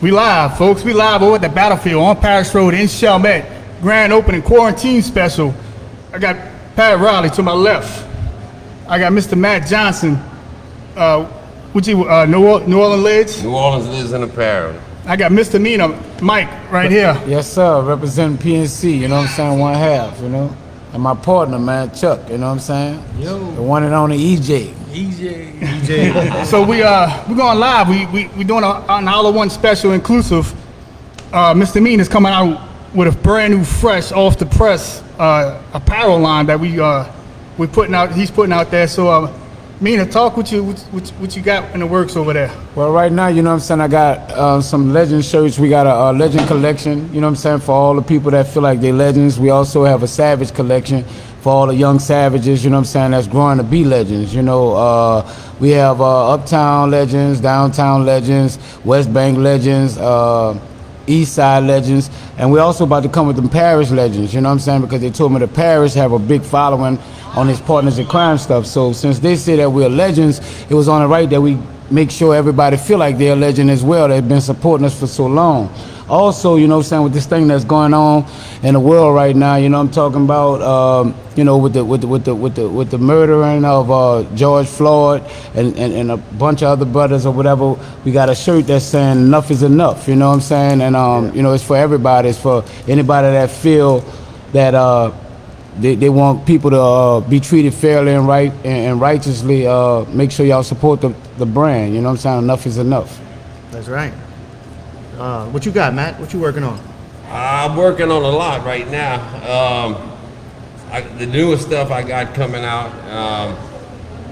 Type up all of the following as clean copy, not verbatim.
We live, folks. We live over at the battlefield on Paris Road in Chalmette. Grand opening quarantine special. I got Pat Riley to my left. I got Mr. Matt Johnson. New Orleans Lids? New Orleans Lids in apparel. I got Mr. Meana, Mike, right here. Yes, sir. Representing PNC, you know what I'm saying? One half, you know? And my partner, man, Chuck, you know what I'm saying? Yo. The one and only EJ. EJ. So we're going live. We doing an all-in-one special inclusive. Mr. Meana is coming out with a brand new, fresh, off the press apparel line that we're putting out. He's putting out there. So Meana, talk what you got in the works over there. Well, right now, you know what I'm saying, I got some legend shirts. We got a legend collection, you know what I'm saying, for all the people that feel like they're legends. We also have a savage collection for all the young savages, you know what I'm saying, that's growing to be legends. You know, we have Uptown legends, Downtown legends, West Bank legends, East Side legends, and we're also about to come with them Paris legends, you know what I'm saying, because they told me the Paris have a big following on his partners in crime stuff. So since they say that we're legends, it was only right that we make sure everybody feel like they're a legend as well. They've been supporting us for so long. Also, you know what I'm saying, with this thing that's going on in the world right now, you know I'm talking about, you know, with the murdering of George Floyd and a bunch of other brothers or whatever, we got a shirt that's saying enough is enough, you know what I'm saying? And, you know, it's for everybody. It's for anybody that feel that they want people to be treated fairly and right and righteously. Make sure y'all support the brand, you know what I'm saying? Enough is enough. That's right. What you got, Matt? What you working on? I'm working on a lot right now. The newest stuff I got coming out.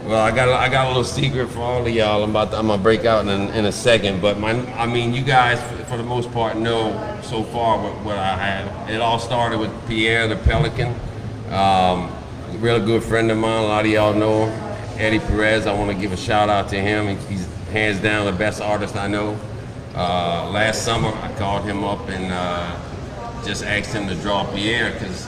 Well, I got a little secret for all of y'all. I'm gonna break out in a second. But you guys for the most part know so far what I have. It all started with Pierre the Pelican, real good friend of mine. A lot of y'all know him. Eddie Perez. I want to give a shout out to him. He's hands down the best artist I know. Last summer, I called him up and just asked him to draw Pierre because,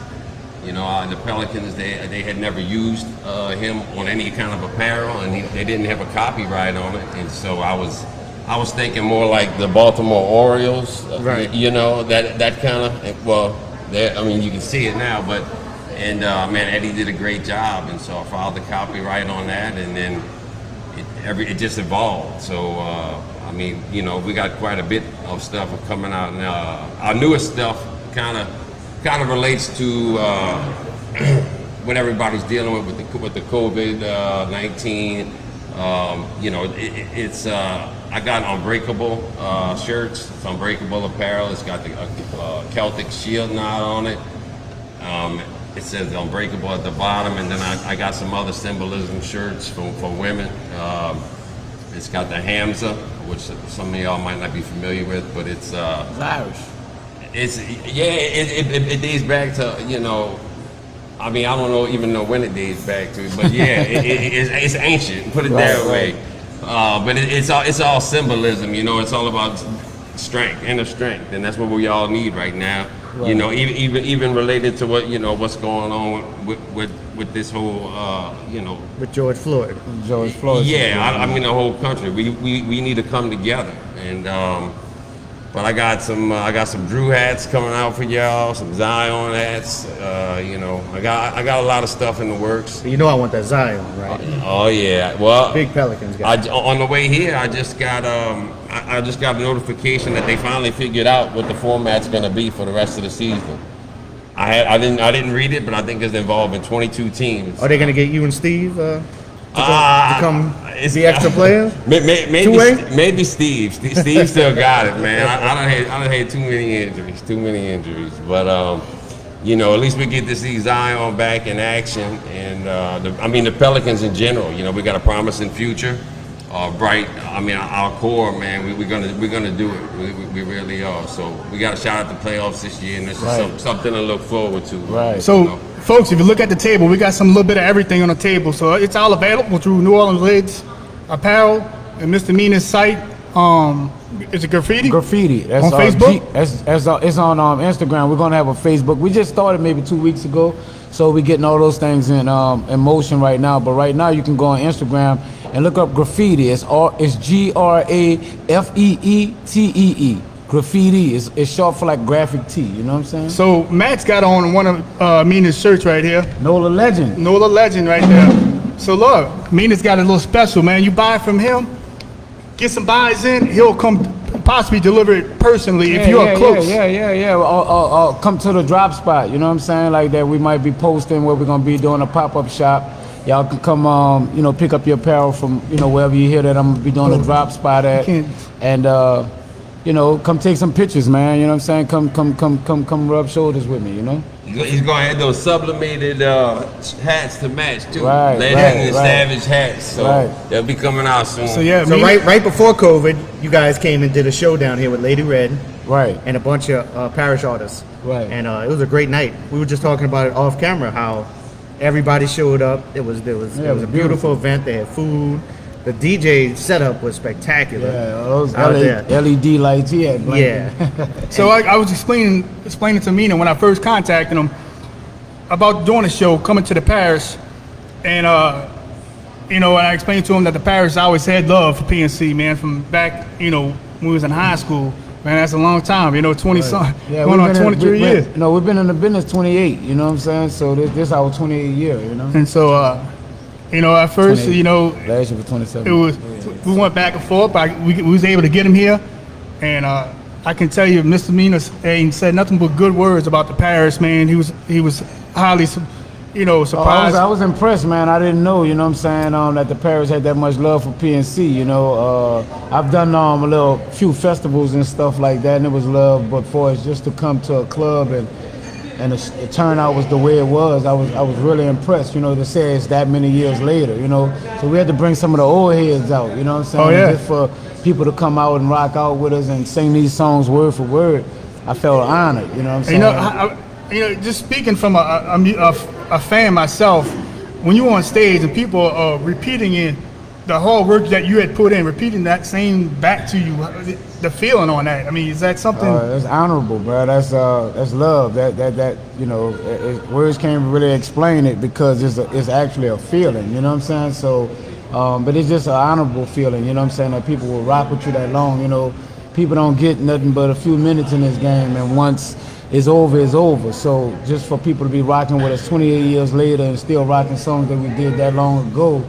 you know, the Pelicans, they had never used him on any kind of apparel, and they didn't have a copyright on it. And so I was thinking more like the Baltimore Orioles, right? You know, that kind of. Well, you can see it now, but man, Eddie did a great job, and so I filed the copyright on that, and then it just evolved. So. You know, we got quite a bit of stuff coming out now. Our newest stuff kind of relates to what everybody's dealing with the COVID-19. You know, it's I got Unbreakable shirts. It's Unbreakable apparel. It's got the Celtic shield knot on it. It says Unbreakable at the bottom, and then I got some other symbolism shirts for women. It's got the Hamza, which some of y'all might not be familiar with, but it's Irish. It dates back to, you know, I don't even know when it dates back to, but yeah, it's ancient. Put it that way. But it's all symbolism. You know, it's all about strength, inner strength, and that's what we all need right now. Right. You know, even related to what's going on with this whole you know, with George Floyd. Yeah, the whole country. We need to come together. And but I got some Drew hats coming out for y'all, some Zion hats. You know, I got a lot of stuff in the works. You know I want that Zion, right? Oh yeah. Well, big Pelicans guy. On the way here, I just got a notification that they finally figured out what the format's going to be for the rest of the season. I didn't read it, but I think it's involving 22 teams. Are they going to get you and Steve to come be extra players? Maybe Steve. Steve still got it, man. I don't hate too many injuries. But you know, at least we get to see Zion back in action, and the Pelicans in general. You know, we got a promising future. Bright. Our core, man. We're gonna do it. We really are. So we got a shot at the playoffs this year, and this is something to look forward to. Right. So, folks, if you look at the table, we got some little bit of everything on the table. So it's all available through New Orleans Lids Apparel and Mr. Meana's site. Is it Graffiti? Graffiti. That's on Facebook. It's on Instagram. We're gonna have a Facebook. We just started maybe 2 weeks ago. So we're getting all those things in motion right now. But right now you can go on Instagram and look up graffiti. It's Graffeetee. Graffiti is short for like graphic tee. You know what I'm saying? So Matt's got on one of Meana's shirts right here. Nola Legend. Nola Legend right there. So look, Meana's got a little special, man. You buy from him, get some buys in, he'll come possibly deliver it personally if you're close. Yeah. Or come to the drop spot. You know what I'm saying? Like that, we might be posting where we're gonna be doing a pop-up shop. Y'all can come, pick up your apparel from, wherever you hear that I'm gonna be doing a drop spot at, and come take some pictures, man. You know what I'm saying? Come rub shoulders with me. He's gonna have those sublimated hats to match too. Right, Legend and Savage hats. So they'll be coming out soon. So yeah, So right before COVID, you guys came and did a show down here with Lady Red. Right. And a bunch of parish artists. Right. And it was a great night. We were just talking about it off camera, how everybody showed up. It was a beautiful event. They had food. The DJ setup was spectacular. Yeah, those out there. LED lights he had. Yeah. So I was explaining to Meana when I first contacted him about doing a show, coming to the parish, and and I explained to him that the parish always had love for PNC, man, from back, when we was in high school. Man, that's a long time, 20 something, going on 23 years. No, we've been in the business 28, you know what I'm saying? So this our 28th year, And so, at first, 28. Last year for 27. it was, we went back and forth, but we was able to get him here, and I can tell you, Mr. Meana ain't said nothing but good words about the parish, man. He was highly, surprised. I was impressed, man. I didn't know, what I'm saying, that the parish had that much love for PNC, I've done a few festivals and stuff like that, and it was love, but for us just to come to a club and the turnout was the way it was, I was really impressed, to say it's that many years later, So we had to bring some of the old heads out, you know what I'm saying? Oh, yeah. Just for people to come out and rock out with us and sing these songs word for word, I felt honored, you know what I'm saying? Just speaking from a fan myself, when you're on stage and people are repeating the hard work that you had put in, repeating that same back to you, the feeling on that. I mean, is that something? That's honorable, bro. That's love. Words can't really explain it because it's actually a feeling. You know what I'm saying? So, but it's just an honorable feeling. You know what I'm saying? That people will rock with you that long. People don't get nothing but a few minutes in this game, and once it's over, it's over. So just for people to be rocking with us 28 years later and still rocking songs that we did that long ago,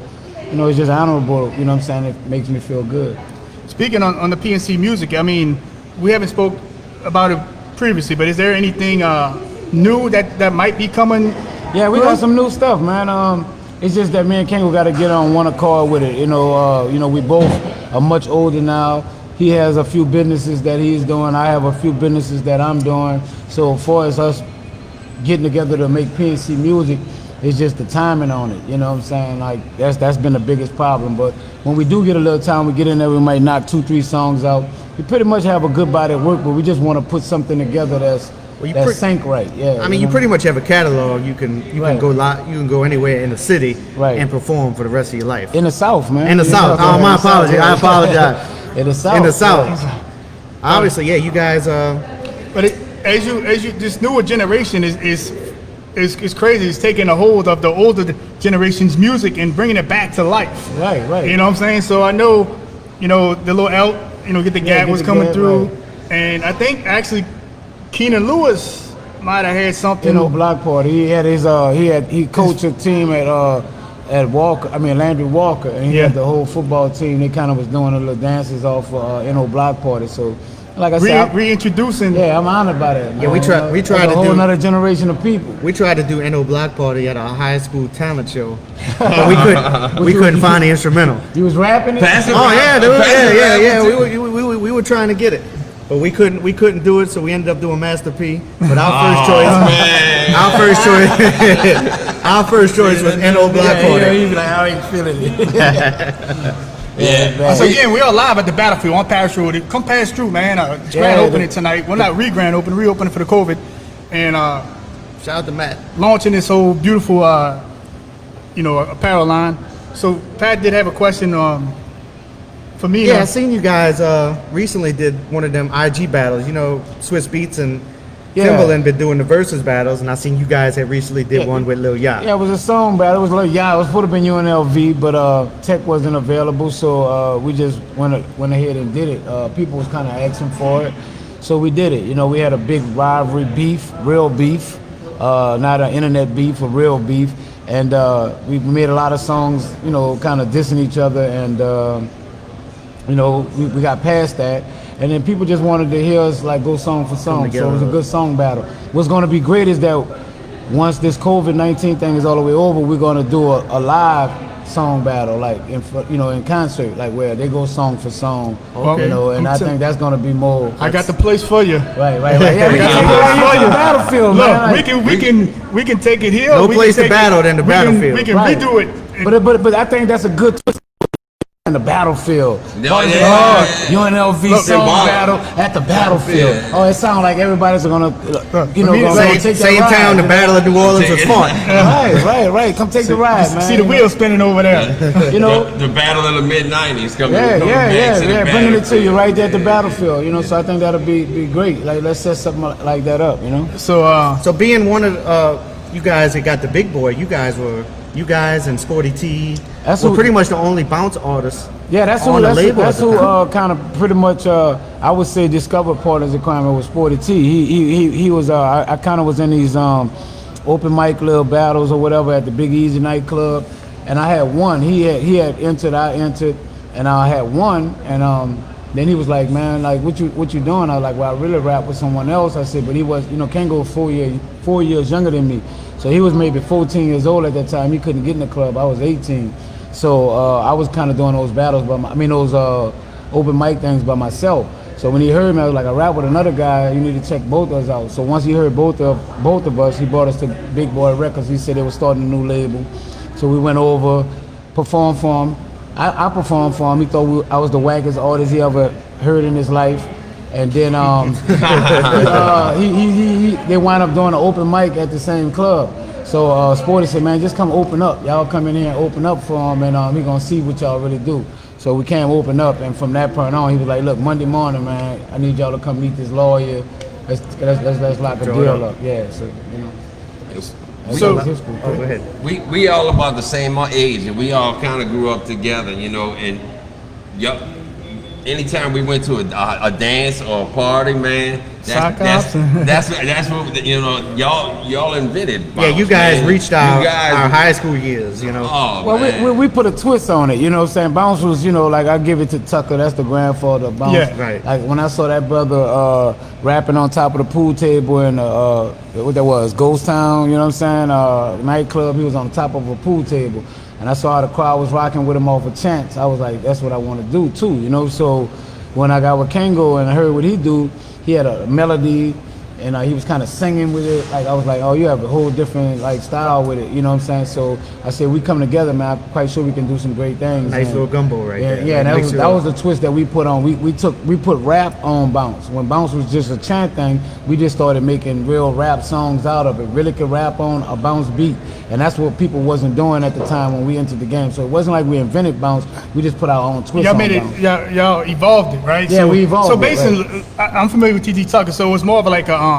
it's just honorable. You know what I'm saying? It makes me feel good. Speaking on the PNC music, I mean, we haven't spoke about it previously, but is there anything new that might be coming? Yeah, we got some new stuff, man. It's just that me and Kango got to get on one accord with it. We both are much older now. He has a few businesses that he's doing. I have a few businesses that I'm doing. So for us getting together to make PNC music, it's just the timing on it. You know what I'm saying? Like that's been the biggest problem. But when we do get a little time, we get in there, we might knock 2-3 songs out. We pretty much have a good body of work, but we just want to put something together that's sync right. Yeah. I mean, you pretty much have a catalog. You can go you can go anywhere in the city and perform for the rest of your life. In the South, man. In the South. Oh, my apology. I apologize. In the South. In the South. Obviously, yeah, you guys. But as you this newer generation is crazy. It's taking a hold of the older generation's music and bringing it back to life. Right. You know what I'm saying? So I know, the little L, Get the Gap was coming through, right. And I think actually Keenan Lewis might have had something. Block Party. He had his he coached a team at Landry Walker, and he had the whole football team. They kind of was doing a little dances off Block Party. So, like I said, reintroducing. Yeah, I'm honored by that. Man. Yeah, we tried like to a whole another generation of people. We tried to do NO Block Party at our high school talent show, but we couldn't find the instrumental. You was rapping it? We were trying to get it, but we couldn't do it. So we ended up doing Master P. But our first choice was NO Block Party. He was like, I ain't feeling it. So again, we are live at the Battlefield on Parish Road. Come pass through, man. It's grand opening tonight. Well, not re-grand opening, reopening for the COVID. And shout out to Matt. Launching this whole beautiful, apparel line. So Pat did have a question for me. Yeah, I seen you guys recently did one of them IG battles. Swiss Beats and Timbaland been doing the versus battles, and I seen you guys had recently did one with Lil Yachty. Yeah, it was a song battle. It was like, yeah, it was supposed to be UNLV, but Tech wasn't available, so we just went ahead and did it. People was kind of asking for it, so we did it. You know, we had a big rivalry, beef, real beef, not an internet beef, a real beef, and we made a lot of songs, you know, kind of dissing each other, and you know, we got past that. And then people just wanted to hear us like go song for song. So it was a good song battle. What's going to be great is that once this COVID-19 thing is all the way over, we're going to do a live song battle, like in concert, like where they go song for song. Okay. You know, and I think that's going to be more. I got the place for you. Right. Yeah, we can take it right here to the battlefield, Look, man. Like, we can take it here. No we place can to take battle it, than the we battlefield. We can Right. redo it. but I think that's a good twist. In the battlefield. Yeah. UNLV Look, song Bob. battle at the battlefield. Yeah. Oh, it sounds like everybody's gonna, take Same that town ride, the Battle of New Orleans was fought. Right. Come take the ride, man. See the wheel spinning over there. You know. The battle of the mid-90s coming Yeah, back to the bringing it to you battlefield. right there at the battlefield. You know, so I think that'll be great. Like, let's set something like that up. You know. So, being one of you guys that got the big boy, you guys and Sporty T That's were who- pretty much the only bounce artists. Yeah, that's on who. the label That's at the who. time. Kind of pretty much. I would say discovered Partners in Crime with Sporty T. He was. I kind of was in these open mic little battles or whatever at the Big Easy nightclub, and I had one. He had entered. I entered, and I had one. And then he was like, "Man, like what you doing?" I was like, "Well, I really rap with someone else." I said, "But he was, Kango 4 years younger than me, so he was maybe 14 years old at that time. He couldn't get in the club. I was 18." So I was kind of doing those battles, those open mic things by myself. So when he heard me, I was like, I rap with another guy. You need to check both of us out. So once he heard both of us, he brought us to Big Boy Records. He said they were starting a new label. So we went over, performed for him. I performed for him. He thought I was the wackest artist he ever heard in his life. And then they wound up doing an open mic at the same club. So Sporty said, man, just come open up. Y'all come in here and open up for him, and he gonna see what y'all really do. So we came open up, and from that point on, he was like, look, Monday morning, man, I need y'all to come meet this lawyer. Let's lock a deal up. Yeah, so, So- Go ahead. We all about the same age, and we all kind of grew up together, and anytime we went to a dance or a party, man, that's what y'all invented. Yeah, you bounce, guys man. reached You our guys- high school years, Oh, well, man. we put a twist on it, you know what I'm saying? Bounce was, like I give it to Tucker, that's the grandfather of Bounce. Yeah, right. Like when I saw that brother rapping on top of the pool table in what that was, Ghost Town, you know what I'm saying? Nightclub, he was on top of a pool table. And I saw how the crowd was rocking with him off a chance. I was like, that's what I want to do too, So when I got with Kango and I heard what he do, he had a melody and he was kind of singing with it. Like I was like, oh, you have a whole different like style with it, you know what I'm saying? So I said, we come together, man. I'm quite sure we can do some great things. Nice And little gumbo right yeah, there. yeah, that Mix was it that up. was the twist that we put on. We put rap on Bounce. When Bounce was just a chant thing, we just started making real rap songs out of it. Really could rap on a Bounce beat, and that's what people wasn't doing at the time when we entered the game. So it wasn't like we invented Bounce. We just put our own twist y'all on made Bounce. it. Y'all evolved it, right? Yeah, we evolved So it, basically, I'm familiar with TT Tucker, so it was more of like a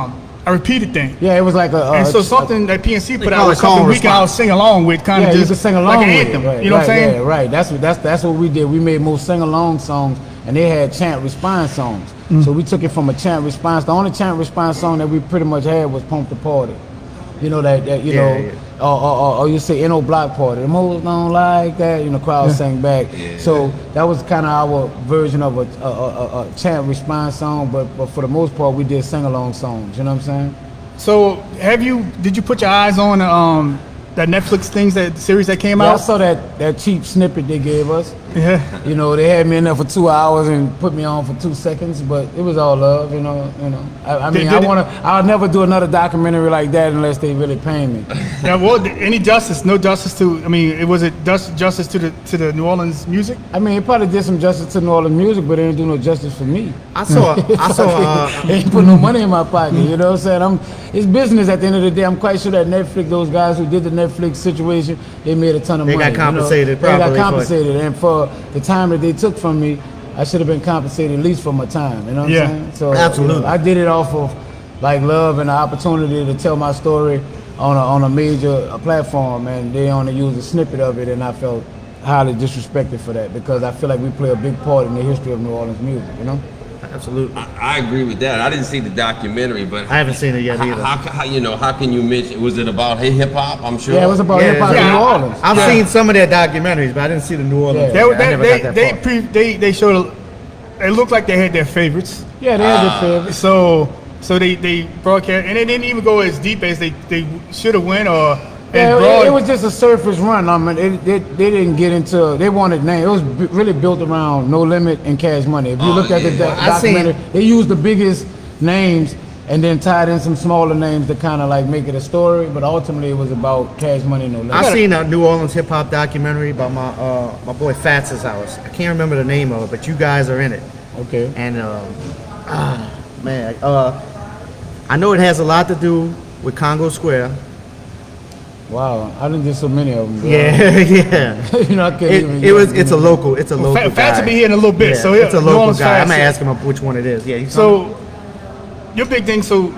repeated thing. Yeah, it was like And so something that PNC put call out it was something call we can all sing along with, kind yeah, of you just could sing along like an with anthem. it. Right, You know what I'm saying? Yeah, right. That's what we did. We made more sing along songs, and they had chant response songs. So we took it from a chant response. The only chant response song that we pretty much had was "Pump the Party." You know that you Yeah, know, yeah. or you say "NO Block Party." The most don't like that. Crowd sang back. Yeah. So that was kind of our version of a chant response song. But for the most part, we did sing along songs. You know what I'm saying? So did you put your eyes on that Netflix things, that series that came Yeah, I out? saw that cheap snippet they gave us. Yeah. They had me in there for 2 hours and put me on for 2 seconds, but it was all love, I mean, I'll never do another documentary like that unless they really pay me. Now, any justice? No justice to? I mean, was it justice to the New Orleans music? I mean, it probably did some justice to New Orleans music, but it didn't do no justice for me. I saw They ain't put no money in my pocket, you know what I'm saying? It's business at the end of the day. I'm quite sure that Netflix, those guys who did the Netflix situation, they made a ton of They money. got compensated They got properly for it. compensated, and for the time that they took from me, I should have been compensated at least for my time, you know what Yeah. I'm saying? So Absolutely. I did it off of, like love and the opportunity to tell my story on a major platform, and they only used a snippet of it, and I felt highly disrespected for that because I feel like we play a big part in the history of New Orleans music, you know? Absolutely. I agree with that. I didn't see the documentary, but I haven't seen it yet either. How can you mention? Was it about hip hop? I'm sure. Yeah, it was about Yeah, hip hop yeah. in New Orleans. I've seen some of their documentaries, but I didn't see the New Orleans. Yeah. I never got that far. They showed. It looked like they had their favorites. Yeah, they had their favorites. So they broadcast, and they didn't even go as deep as they should have went or. Yeah, it was just a surface run. I mean, they didn't get into. They wanted names. It was really built around No Limit and Cash Money. If you look at the documentary, they used the biggest names and then tied in some smaller names to kind of like make it a story. But ultimately, it was about Cash Money, No Limit. I've seen a New Orleans hip hop documentary about my boy Fats's house. I can't remember the name of it, but you guys are in it. Okay. And I know it has a lot to do with Congo Square. Wow, I didn't do so many of them. Bro. Yeah, yeah. You know, I can't even. It's a local guy. Fats will be here in a little bit, Yeah, so it's a New local Orleans guy. I'm Fats. gonna ask him which one it is. Yeah. So your big thing. So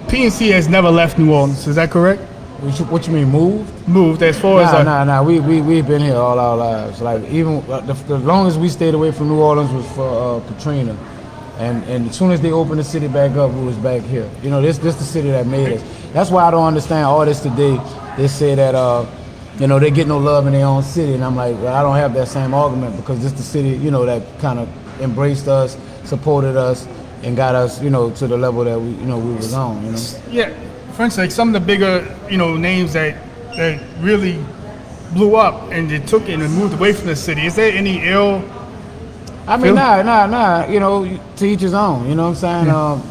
PNC has never left New Orleans. Is that correct? What you mean, moved? Moved as far as Nah. We've been here all our lives. Like even the longest we stayed away from New Orleans was for Katrina, and as soon as they opened the city back up, we was back here. You know, this the city that made us. That's why I don't understand artists today. They say that they get no love in their own city, and I'm like, well, I don't have that same argument because this the city, that kind of embraced us, supported us, and got us, to the level that we was on. Yeah, for instance, like some of the bigger, names that really blew up and they took it and moved away from the city. Is there any ill? I mean, nah. To each his own. You know what I'm saying? Yeah.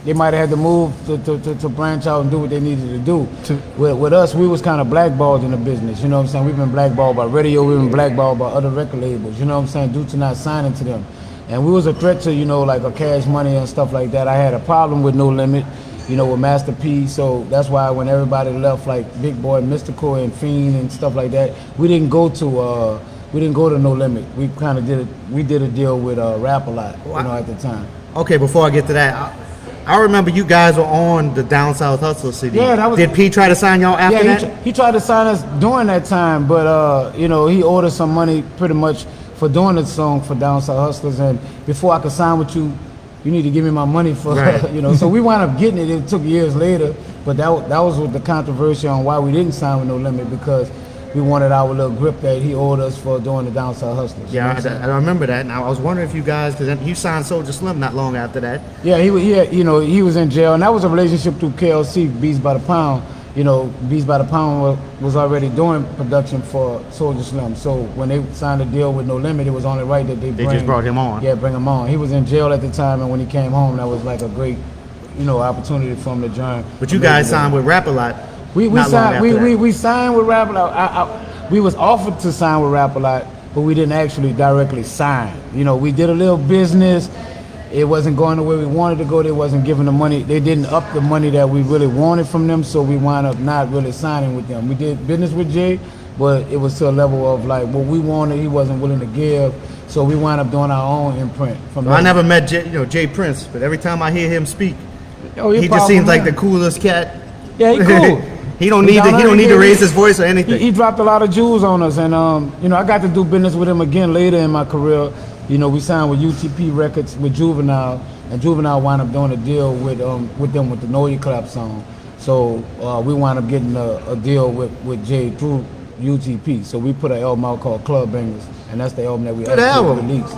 They might have had to move to branch out and do what they needed to do. With us, we was kind of blackballed in the business. You know what I'm saying? We've been blackballed by radio. We've been blackballed by other record labels. You know what I'm saying? Due to not signing to them. And we was a threat to, like a Cash Money and stuff like that. I had a problem with No Limit, with Master P. So that's why when everybody left, like Big Boy, Mystical, and Fiend and stuff like that, we didn't go to No Limit. We kind of did a deal with Rap A Lot, at the time. Okay, before I get to that, I remember you guys were on the Down South Hustler CD. Yeah, Did P try to sign y'all after that? He tried to sign us during that time, but he owed us some money pretty much for doing the song for Down South Hustlers. And before I could sign with you, you need to give me my money for right. So we wound up getting it. It took years later, but that was with the controversy on why we didn't sign with No Limit because we wanted our little grip that he owed us for doing the Down South Hustlers. Yeah, I remember that. Now I was wondering if you guys, because you signed Soulja Slim not long after that. Yeah, he was in jail, and that was a relationship through KLC, Beats by the Pound. Beats by the Pound was already doing production for Soulja Slim. So when they signed a deal with No Limit, it was only right that they just brought him on. Yeah, bring him on. He was in jail at the time, and when he came home, that was like a great, opportunity for him to join. But you guys signed with Rap A Lot. We signed with Rap A Lot. We was offered to sign with Rap A Lot, but we didn't actually directly sign. We did a little business. It wasn't going the way we wanted to go. They wasn't giving the money. They didn't up the money that we really wanted from them, so we wound up not really signing with them. We did business with Jay, but it was to a level of like what we wanted, he wasn't willing to give. So we wound up doing our own imprint. I never met Jay Prince, but every time I hear him speak, he just powerful, seems man. like the coolest cat. Yeah, he cool. He don't need to raise his voice or anything. He dropped a lot of jewels on us, and I got to do business with him again later in my career. We signed with UTP Records with Juvenile, and Juvenile wound up doing a deal with them with the Know Your Clap song. So we wound up getting a deal with Jay through UTP. So we put an album out called Club Bangers, and that's the album that we actually released.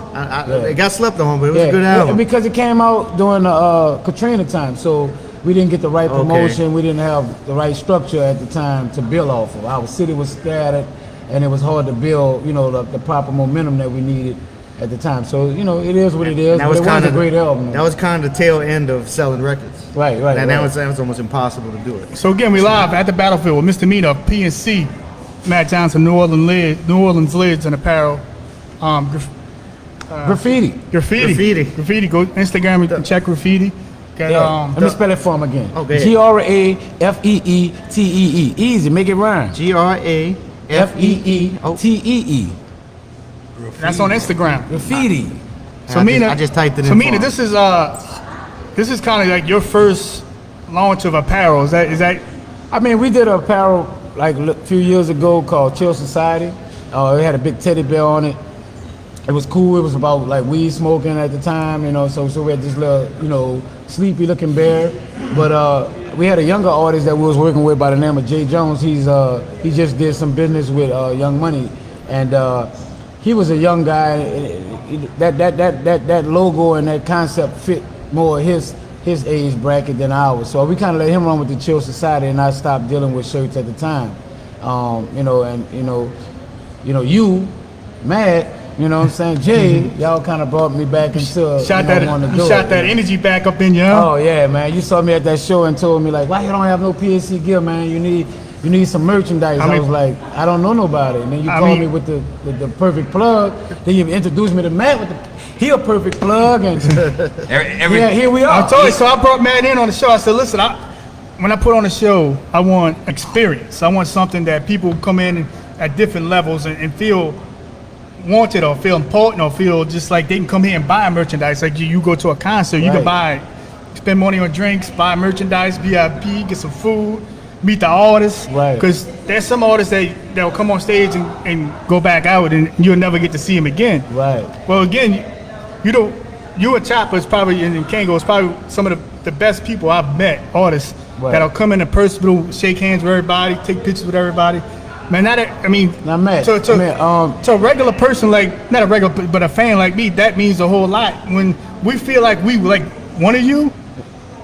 It got slept on, but it was a good album. Because it came out during the Katrina time, so we didn't get the right promotion. Okay. We didn't have the right structure at the time to build off of. Our city was scattered, and it was hard to build, the proper momentum that we needed at the time. So, it is what it is. That was a great album. That was kind of the tail end of selling records. Right. And that was almost impossible to do it. So again, we live at the Battlefield with Mr. Meana of PNC, Matt Johnson, New Orleans Lids and Apparel. Graffiti. Go Instagram and check Graffiti. Let me spell it for him again. Okay. GRAFEETEE. Easy, make it rhyme. GRAFEETEE. That's on Instagram. Graffiti. So Meana, I just typed it in. So Meana, this is kind of like your first launch of apparel? Is that? I mean, we did an apparel like a few years ago called Chill Society. It had a big teddy bear on it. It was cool. It was about like weed smoking at the time, you know. So we had this little, you know, sleepy looking bear. But we had a younger artist that we was working with by the name of Jay Jones. He just did some business with Young Money, and he was a young guy. That logo and that concept fit more his age bracket than ours. So we kind of let him run with the Chill Society, and I stopped dealing with shirts at the time. You know, and you, Matt, you know what I'm saying, Jay, y'all kind of brought me back into shot that energy back up in you. Huh? Oh yeah, man. You saw me at that show and told me like, why you don't have no PSC gear, man? You need some merchandise. I was like, I don't know nobody. And then you called me with the perfect plug. Then you introduced me to Matt with he a perfect plug, and yeah, here we are. I told you, so I brought Matt in on the show. I said, listen, when I put on a show, I want experience. I want something that people come in at different levels and feel wanted or feel important or feel just like they can come here and buy merchandise. Like you go to a concert, you can buy, spend money on drinks, buy merchandise, VIP, get some food, meet the artists. Right. Because there's some artists that'll come on stage and go back out and you'll never get to see them again. Right. Well, again, you and Chopper is probably, and Kango is probably some of the best people I've met, artists, that'll come in personal, shake hands with everybody, take pictures with everybody. Man, to a regular person, like, not a regular, but a fan like me, that means a whole lot. When we feel like we like one of you,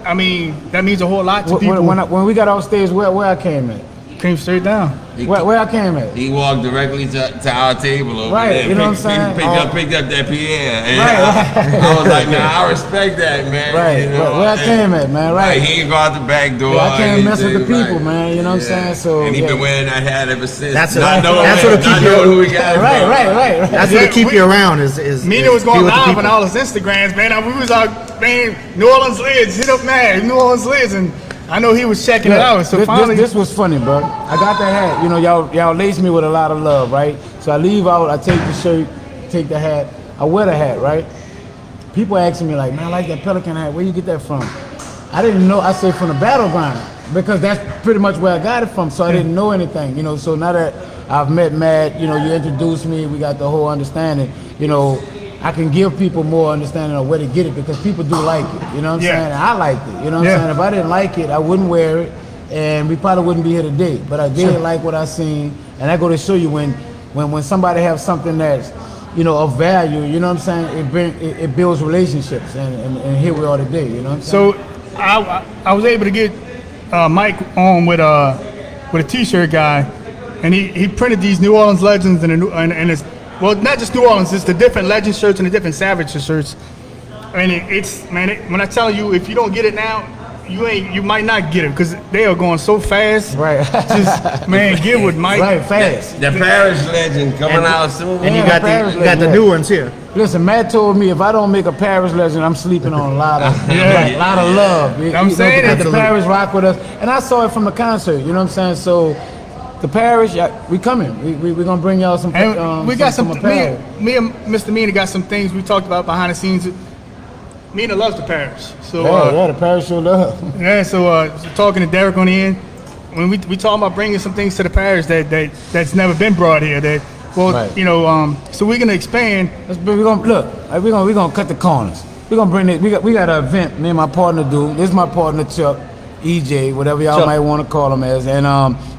I mean, that means a whole lot to people. When we got off stage, where I came at? Came straight down. Where I came at? He walked directly to our table over there. You know what I'm saying? Picked up that Pierre. And I was like, I respect that, man. Right. You know? Where I came at, man. Right. He ain't go out the back door. I can't mess with the people, man. You know what I'm saying? So. And he been wearing that hat ever since. That's what'll keep you. Who we got. Right. That's what'll keep you around. Meana was going live on all his Instagrams, man. We was out, man. New Orleans Lids, hit up, man. New Orleans Lids, and I know he was checking it out. So finally, this was funny, bro. I got that hat. You know, y'all laced me with a lot of love, right? So I leave out. I take the shirt, take the hat. I wear the hat, right? People asking me like, man, I like that Pelican hat. Where you get that from? I didn't know. I said from the Battleground because that's pretty much where I got it from. So I didn't know anything, you know. So now that I've met Matt, you know, you introduced me. We got the whole understanding. You know, I can give people more understanding of where to get it because people do like it. You know what I'm saying? I liked it. You know what I'm saying? If I didn't like it, I wouldn't wear it, and we probably wouldn't be here today. But I did like what I seen, and I go to show you when somebody has something that's, you know, of value. You know what I'm saying? It builds relationships, and here we are today. You know what I'm saying? So I was able to get Mike on with a T-shirt guy, and he printed these New Orleans legends and it's. Well, not just New Orleans, it's the different legend shirts and the different Savage shirts. I mean, when I tell you, if you don't get it now, you might not get it because they are going so fast. Right. Just, man, get with Mike. Right, fast. The Paris legend coming out soon. And you got the new ones here. Listen, Matt told me if I don't make a Paris legend, I'm sleeping on a lot of love. I'm saying the Paris rock with us, and I saw it from the concert. You know what I'm saying? So. The Parish, we coming. We're gonna bring y'all some. We got some. Me and Mr. Meana got some things we talked about behind the scenes. Meana loves the Parish, so the Parish sure love. Yeah, so talking to Derek on the end, when we talking about bringing some things to the Parish that's never been brought here. You know, so we're gonna expand. We're gonna cut the corners. We're gonna bring it. We got an event. Me and my partner do. This is my partner Chuck. EJ, whatever y'all might want to call them as, and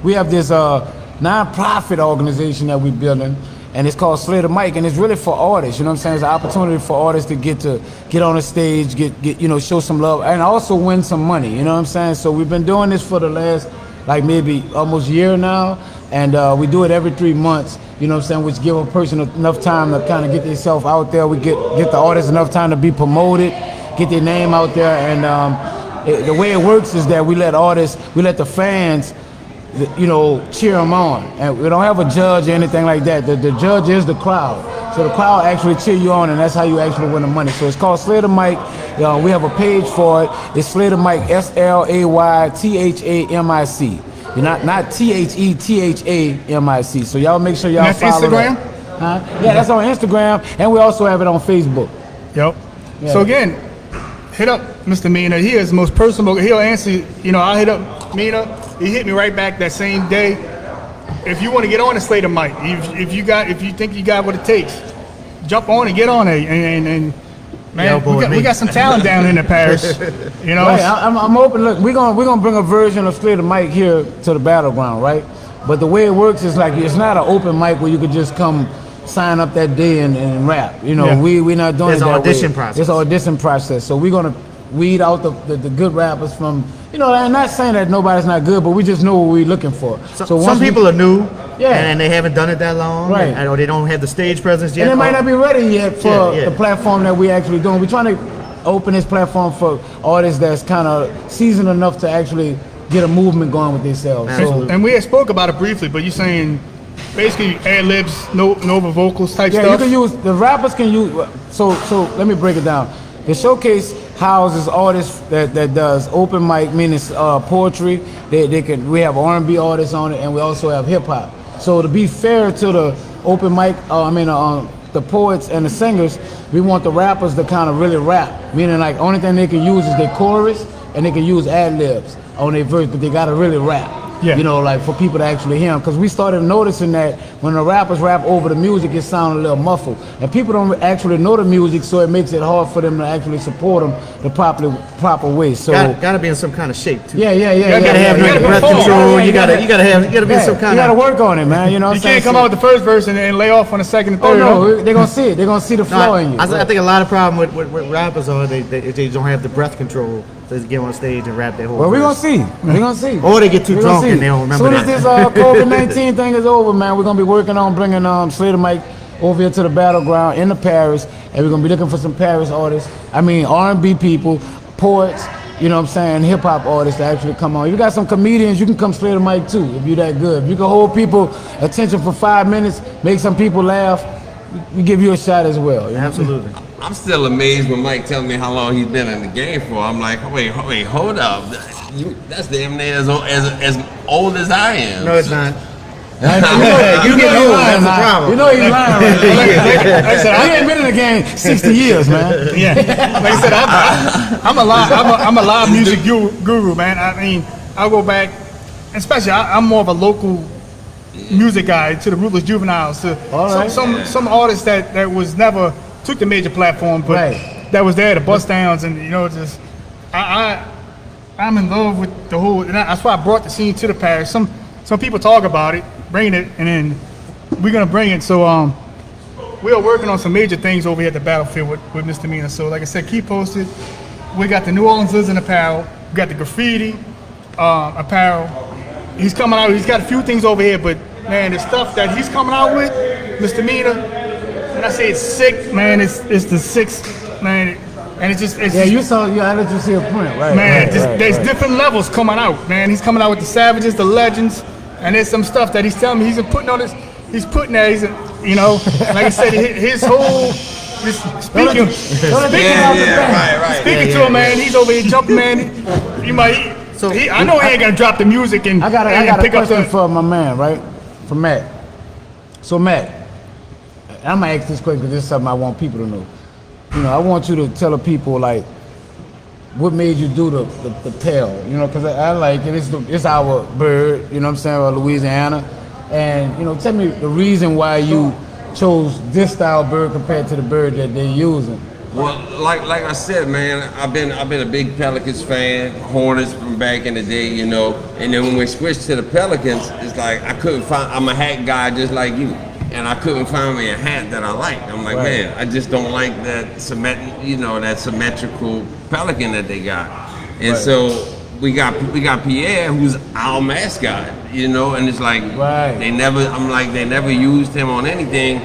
we have this non-profit organization that we're building, and it's called Slay the Mic, and it's really for artists. You know what I'm saying? It's an opportunity for artists to get on the stage, get you know, show some love, and also win some money. You know what I'm saying? So we've been doing this for the last maybe almost year now, and we do it every 3 months. You know what I'm saying? Which give a person enough time to kind of get themselves out there. We get the artists enough time to be promoted, get their name out there, and. The way it works is that we let the fans, you know, cheer them on. And we don't have a judge or anything like that. The judge is the crowd. So the crowd actually cheer you on, and that's how you actually win the money. So it's called Slay the Mic. We have a page for it. It's Slay the Mic, SLAYTHAMIC. Not THETHAMIC. So y'all make sure y'all follow Instagram? That. Yeah, that's on Instagram, and we also have it on Facebook. Yep. Yeah. So again, hit up Mr. Meana. He is the most personable. He'll answer. You know, I hit up Meana. He hit me right back that same day. If you want to get on the Slater mic, if you think you got what it takes, jump on and get on it. And man, we got some talent down in the parish. You know, right, I'm open. Look, we're gonna bring a version of Slater mic here to the battleground, right? But the way it works is like it's not an open mic where you could just come sign up that day and rap. You know, we're not doing There's it that audition way. process. It's an audition process. So we're gonna weed out the good rappers from. You know, I'm not saying that nobody's not good, but we just know what we're looking for. So some people are new, Yeah. and they haven't done it that long, Right. or they don't have the stage presence yet. And they might not be ready yet for Yeah. the platform that we actually doing. We're trying to open this platform for artists that's kind of seasoned enough to actually get a movement going with themselves. Absolutely. and we had spoke about it briefly, but you're saying basically ad libs, Nova vocals type Yeah, stuff. you can use the rappers can use. So let me break it down. The showcase houses artists that does open mic, meaning poetry. We have R&B artists on it, and we also have hip hop. So to be fair to the open mic, the poets and the singers, we want the rappers to kind of really rap. Meaning like only thing they can use is their chorus, and they can use ad libs on their verse, but they gotta really rap. Yeah. You know, like for people to actually hear them. Because we started noticing that when the rappers rap over the music, it sounds a little muffled. And people don't actually know the music, so it makes it hard for them to actually support them the proper way. So Gotta be in some kind of shape too. yeah. You You gotta have yeah, your yeah. breath perform. control. Yeah, You gotta be in some You kind gotta of. work on it, man. You know what You I'm saying? can't come out with the first verse and lay off on the second and Oh third. huh? no, they're gonna see it. They're gonna see the flow in you. I think a lot of problem with rappers are they don't have the breath control to get on stage and rap their whole. Well, we're gonna verse. see. We're gonna see. Or they get too We're gonna drunk see. and they don't remember As soon that. as this COVID-19 thing is over, man, we're gonna be working on bringing Slater Mike over here to the battleground in the parish, and we're gonna be looking for some parish artists. I mean, R&B people, poets. You know what I'm saying? Hip hop artists to actually come on. You got some comedians, you can come Slater Mike too if you're that good. If you can hold people attention for 5 minutes, make some people laugh, we give you a shot as well. You know? Absolutely. I'm still amazed when Mike tells me how long he's been in the game for. I'm like, wait, hold up. That's damn near as old as I am. No, it's not. You get old, that's the lying. problem. You know he's lying, right? Like I said, He ain't been in the game 60 years, man. Yeah, like I said, I'm a live music guru, man. I mean, I'll go back, especially I'm more of a local music guy to the Ruthless Juveniles, to All right. some artists that was never took the major platform, but Right. that was there, the bust downs, and you know, just I'm in love with the whole. And that's why I brought the scene to the parish. Some people talk about it, bringing it, and then we're gonna bring it. So we are working on some major things over here at the battlefield with Mr. Meana. So like I said, keep posted. We got the New Orleans Lizard apparel. We got the graffiti apparel. He's coming out. He's got a few things over here, but man, the stuff that he's coming out with, Mr. Meana. When I say it's sick, man, it's the sixth, man, and it's just Yeah, I let you see a print, right? man, right, there's right. different levels coming out, man. He's coming out with the Savages, the Legends, and there's some stuff that he's telling me he's putting on this. He's putting there. You know, like I said, his whole speaking to him, man. He's over here jumping, man. He might. So I know he ain't gonna drop the music and I got a pick up question the. for my man, right? For Matt. So Matt, I'm gonna ask this question because this is something I want people to know. You know, I want you to tell the people like what made you do the tail. You know, because I like it. It's our bird. You know what I'm saying? Louisiana, and you know, tell me the reason why you chose this style bird compared to the bird that they're using. Well, like I said, man, I've been a big Pelicans fan, Hornets from back in the day, you know. And then when we switched to the Pelicans, it's like I couldn't find. I'm a hat guy just like you, and I couldn't find me a hat that I liked. I'm like, Right. man, I just don't like that that symmetrical Pelican that they got. And Right. so we got Pierre, who's our mascot, you know. And it's like Right. they never used him on anything,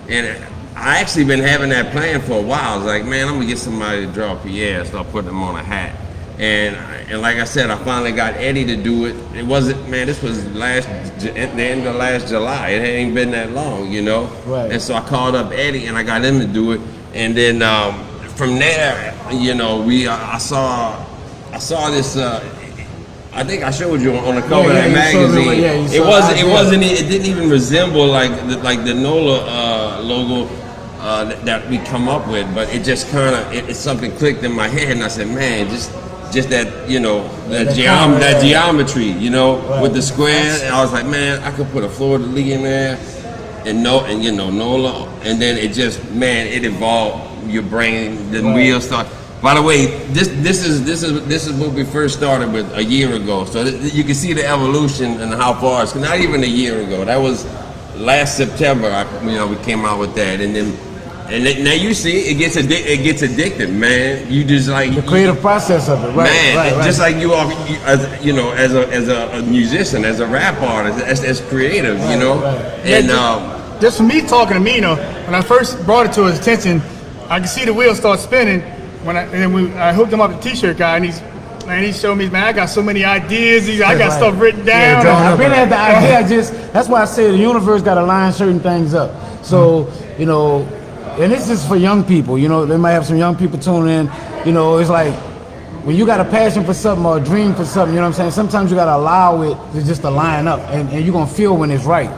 and I actually been having that plan for a while. I was like, man, I'm gonna get somebody to draw Pierre and start putting him on a hat. And like I said, I finally got Eddie to do it. It wasn't, man, this was at the end of last July. It ain't been that long, you know? Right. And so I called up Eddie and I got him to do it. And then from there, you know, I saw this, I think I showed you on the cover of that you showed me, magazine. you saw It didn't even resemble like the NOLA logo. that we come up with, but it just kind of it's something clicked in my head, and I said, man, just that that geometry, with the square, and I was like, man, I could put a Fleur de Lis in there, and Nola, and then it just, man, it evolved. Your brain, the wheels start. By the way, this is what we first started with a year ago. So you can see the evolution and how far it's not even a year ago. That was last September. We came out with that, and now you see it gets addicted, man. You just like the creative process of it, right? Man, right. Just like you are, as a musician, as a rap artist, as creative, Right. And just for me talking to Meana, when I first brought it to his attention, I could see the wheels start spinning. I hooked him up with the T-shirt guy, and he showed me, man, I got so many ideas. I got stuff written down. I've been at the idea. That's why I say the universe got to line certain things up. So and this is for young people. They might have some young people tuning in. It's like when you got a passion for something or a dream for something. You know what I'm saying? Sometimes you got to allow it to line up, and you're gonna feel when it's right.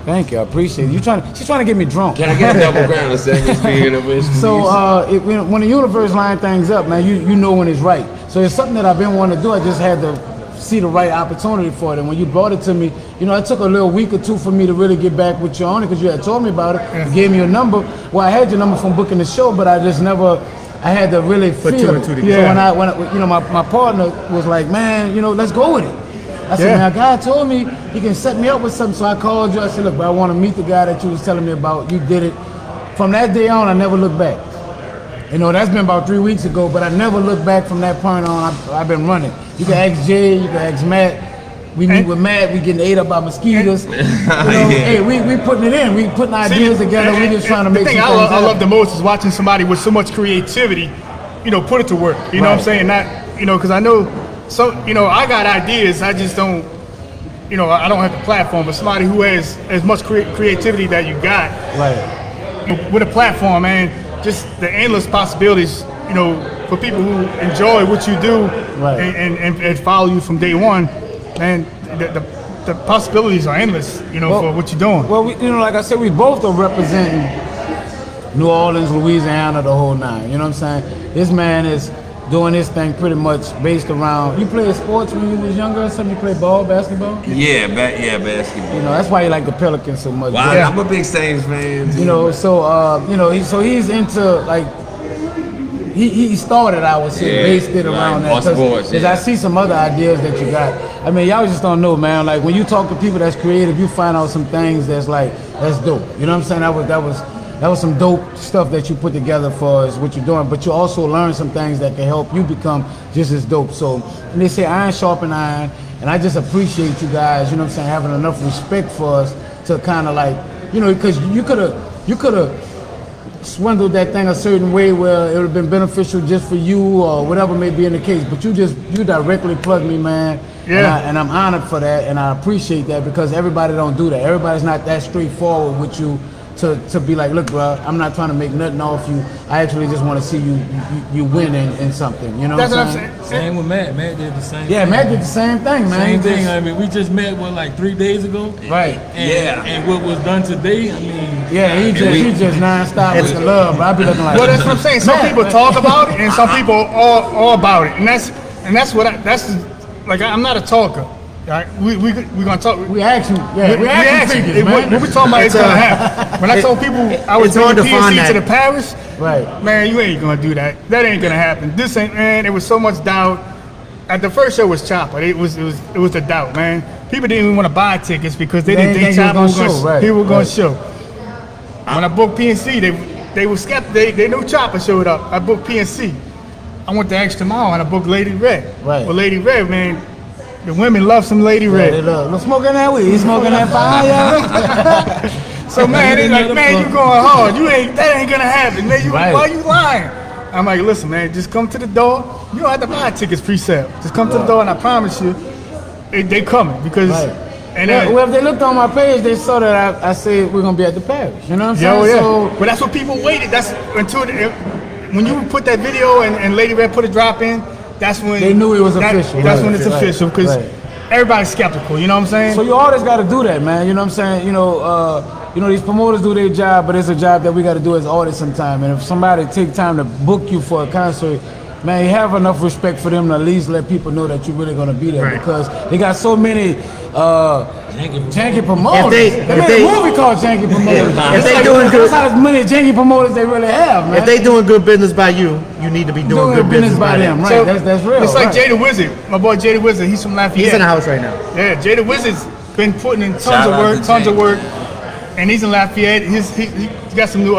Thank you, I appreciate it. She's trying to get me drunk. Can I get a double crown of seconds being of it? So when the universe line things up, man, you know when it's right. So it's something that I've been wanting to do. I just had to see the right opportunity for it. And when you brought it to me, it took a little week or two for me to really get back with you on it because you had told me about it. Yeah. You gave me your number. Well, I had your number from booking the show, but I just never. I had to really Put feel two and it. two together. So when my partner was like, man, let's go with it. I said, man, a guy told me he can set me up with something, so I called you. I said, look, bro, I want to meet the guy that you was telling me about. You did it. From that day on, I never looked back. That's been about 3 weeks ago, but I never looked back from that point on. I've been running. You can ask Jay, you can ask Matt. We meet with Matt, we getting ate up by mosquitoes. Hey, we putting it in. We putting ideas together. We just trying to make the thing some I things love the most is watching somebody with so much creativity, put it to work. You know what I'm saying? Not, because I know, I got ideas. I just don't, I don't have the platform. But somebody who has as much creativity that you got, with a platform, man, just the endless possibilities, for people who enjoy what you do and follow you from day one, man, the possibilities are endless, for what you're doing. Well, like I said, we both are representing New Orleans, Louisiana, the whole nine. You know what I'm saying? This man is doing this thing pretty much based around. You played sports when you was younger or something? You played basketball? Yeah, basketball. That's why you like the Pelicans so much. Well, I'm a big Saints fan. So he's into like. He started, I would say, based it around that. Because I see some other ideas that you got. I mean, y'all just don't know, man. Like when you talk to people that's creative, you find out some things that's dope. You know what I'm saying? That was some dope stuff that you put together for us, what you're doing. But you also learn some things that can help you become just as dope. So and they say iron sharpen iron, and I just appreciate you guys. You know what I'm saying? Having enough respect for us to kind of like, because you could have swindled that thing a certain way where it would have been beneficial just for you or whatever may be in the case. But you directly plugged me, man. Yeah. And I'm honored for that, and I appreciate that because everybody don't do that. Everybody's not that straightforward with you to be like, look, bro, I'm not trying to make nothing off you. I actually just want to see you win in something. You know That's what I'm saying? Same with Matt. Matt did the same thing. Yeah, Matt did the same thing, man. Same thing. I mean, we just met, like 3 days ago? Right. And what was done today, I mean... Yeah, he just nonstop with the love, but I be looking like... Well, that's what I'm saying. Some people talk about it, and some people are about it. And that's like, I'm not a talker. Right? We gonna talk. We action figures, man. What we talking about is gonna happen. When I told people I was doing PNC to the Paris, right? Man, you ain't gonna do that. That ain't gonna happen. This ain't. Man, it was so much doubt. At the first show was Chopper. It was the doubt, man. People didn't even want to buy tickets because they didn't think Chopper was gonna show. When I booked PNC, they were skeptical. They knew Chopper showed up. I booked PNC. I went the extra mile and I booked Lady Red. Right. Well, Lady Red, man. The women love some Lady Red. They love. No smoking that weed. You smoking that fire. So man, they like, man, you going hard. That ain't gonna happen, man. Why you lying? I'm like, listen, man, just come to the door. You don't have to buy tickets pre-sale. Just come to the door, and I promise you, they coming because. Right. And well, if they looked on my page, they saw that I said we're gonna be at the Paris. You know what I'm saying? Yeah. So, but that's what people waited. That's until when you put that video and Lady Red put a drop in. That's when they knew it was official. That's when it's official because everybody's skeptical. You know what I'm saying? So you always got to do that, man. You know what I'm saying? you know, these promoters do their job, but it's a job that we got to do as artists sometimes. And if somebody take time to book you for a concert, man, you have enough respect for them to at least let people know that you're really gonna be there, Right. because they got so many janky promoters. If They made a movie called Janky Promoters. If they doing good- that's how many janky promoters they really have, man. If they doing good business by you, you need to be doing good business by them. right? So, that's real. It's like right. Jay the Wizard, my boy Jay the Wizard. He's from Lafayette. He's in the house right now. Yeah, Jay the Wizard's been putting in Shout out to Jay. work, and he's in Lafayette. He got some new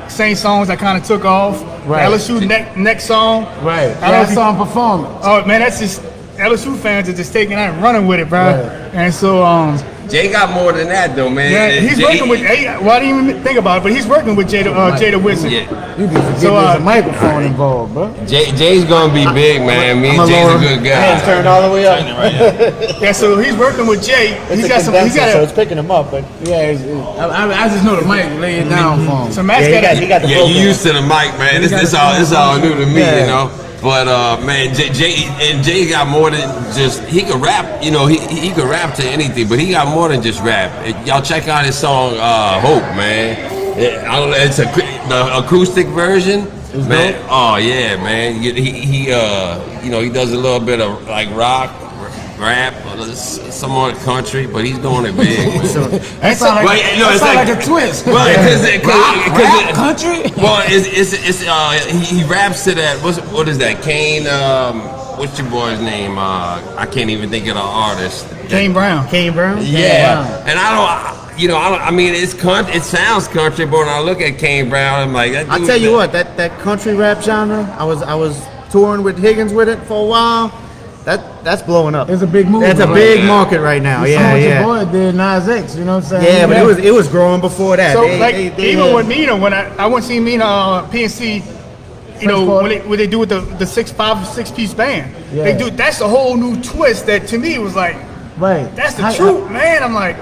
same songs that kind of took off. Right. The LSU next song. Right. I don't know That if you- song performance. Oh man, that's just LSU fans are just taking that and running with it, bro. Right. And so Jay got more than that though, man. yeah, he's Jay- working with. Well, I didn't even think about it, but he's working with Jay the Wizard. Yeah. You be forgetting So, there's a microphone involved, bro. Jay's gonna be big, man. Me and Jay's a good Hands guy. turned all the way up. Yeah, so he's working with Jay. It's He's a got some. condenser, He's so got it's picking him up. But Yeah, I just know the mic lay it down for him. so Max yeah, got. he got the Yeah, vocal. you used to the mic, man. This all new to me, Yeah. you know. But man, Jay got more than just he could rap. You know, he could rap to anything, but he got more than just rap. Y'all check out his song "Hope," man. I don't know, it's the acoustic version. Man, dope. oh yeah, man. He you know, he does a little bit of like rock, rap, some more country, but he's doing it big, man. That sound like, Well, no, that it's sound like- like a twist. Well, Rap country. Well, he raps to that. What is that? Kane. What's your boy's name? I can't even think of the artist. Kane Brown. Kane Brown. Yeah, Brown. and I don't. You know, I mean, it sounds country, but when I look at Kane Brown, I'm like, that I dude- tell you what, that country rap genre, I was touring with Higgins with it for a while. That's blowing up. It's a big move. That's a right? big Yeah. market right now. Some Yeah, of your yeah. boy did Nas X, you know what I'm saying? Yeah, but it was growing before that. So They- like they even had- with Meana, when I went to see Meana PNC, you know, Party. when they do with the 6 piece band, Yeah. they do that's a whole new twist that to me was like Right. that's the truth, man. I'm like,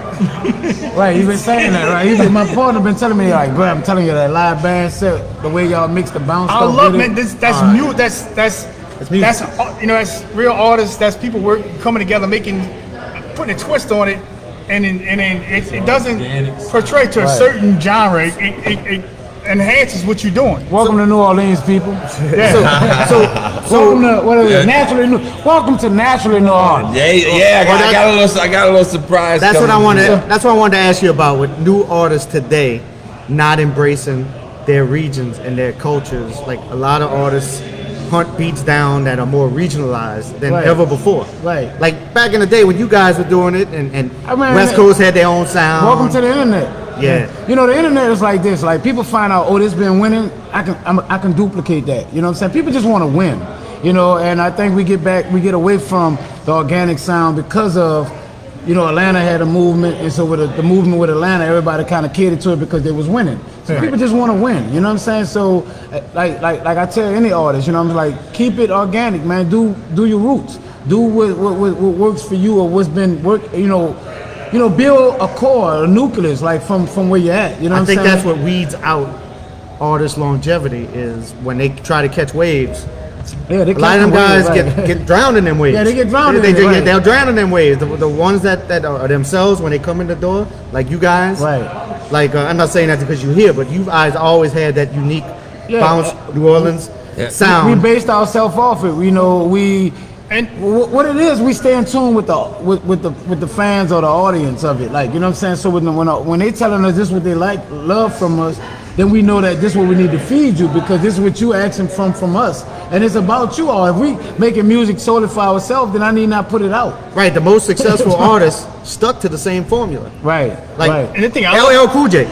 Right, you've been saying that, right? My partner been telling me, like, bro, I'm telling you, that live band set, the way y'all mix the bounce I stuff love with it. man. That's new. That's music. you know that's real artists. That's people coming together, putting a twist on it, and then it doesn't Organics. portray to a Right. certain genre. It enhances what you're doing. Welcome to New Orleans, people. Yeah. Welcome to, what is it, Naturally New, welcome to Naturally New Orleans. Yeah, I got a little surprise. That's what I coming. wanted. That's what I wanted to ask you about with new artists today, not embracing their regions and their cultures. Like a lot of artists hunt beats down that are more regionalized than Right. ever before. Right. Like back in the day when you guys were doing it, and I mean, West Coast had their own sound. Welcome to the internet. Yeah. You know, the internet is like this. Like, people find out, oh, this been winning. I can duplicate that. You know what I'm saying? People just want to win. You know, and I think we get away from the organic sound because of, you know, Atlanta had a movement, and so with the movement with Atlanta, everybody kind of catered to it because they was winning. So people just want to win. You know what I'm saying? So, like I tell any artist, you know, I'm like, keep it organic, man. Do your roots. Do what works for you or what's been work. You know, build a core, a nucleus, like from where you're at. You know what I I'm think saying? that's what weeds out artist longevity is when they try to catch waves. Yeah, they A lot of them guys catch the wave, right. get drowned in them waves. Yeah, they get drowned in They, it, right. They'll drown in them waves. The ones that are themselves when they come in the door, like you guys. Right. Like I'm not saying that because you're here, but you guys always had that unique Yeah. bounce, New Orleans Yeah. sound. We based ourselves off it. You know, And what it is, we stay in tune with the fans or the audience of it. Like, you know what I'm saying? So when they telling us this is what they love from us, then we know that this is what we need to feed you because this is what you asking from us. And it's about you all. If we making music solely for ourselves, then I need not put it out. Right, the most successful artists stuck to the same formula. Right. Like right. And the thing I LL Cool J,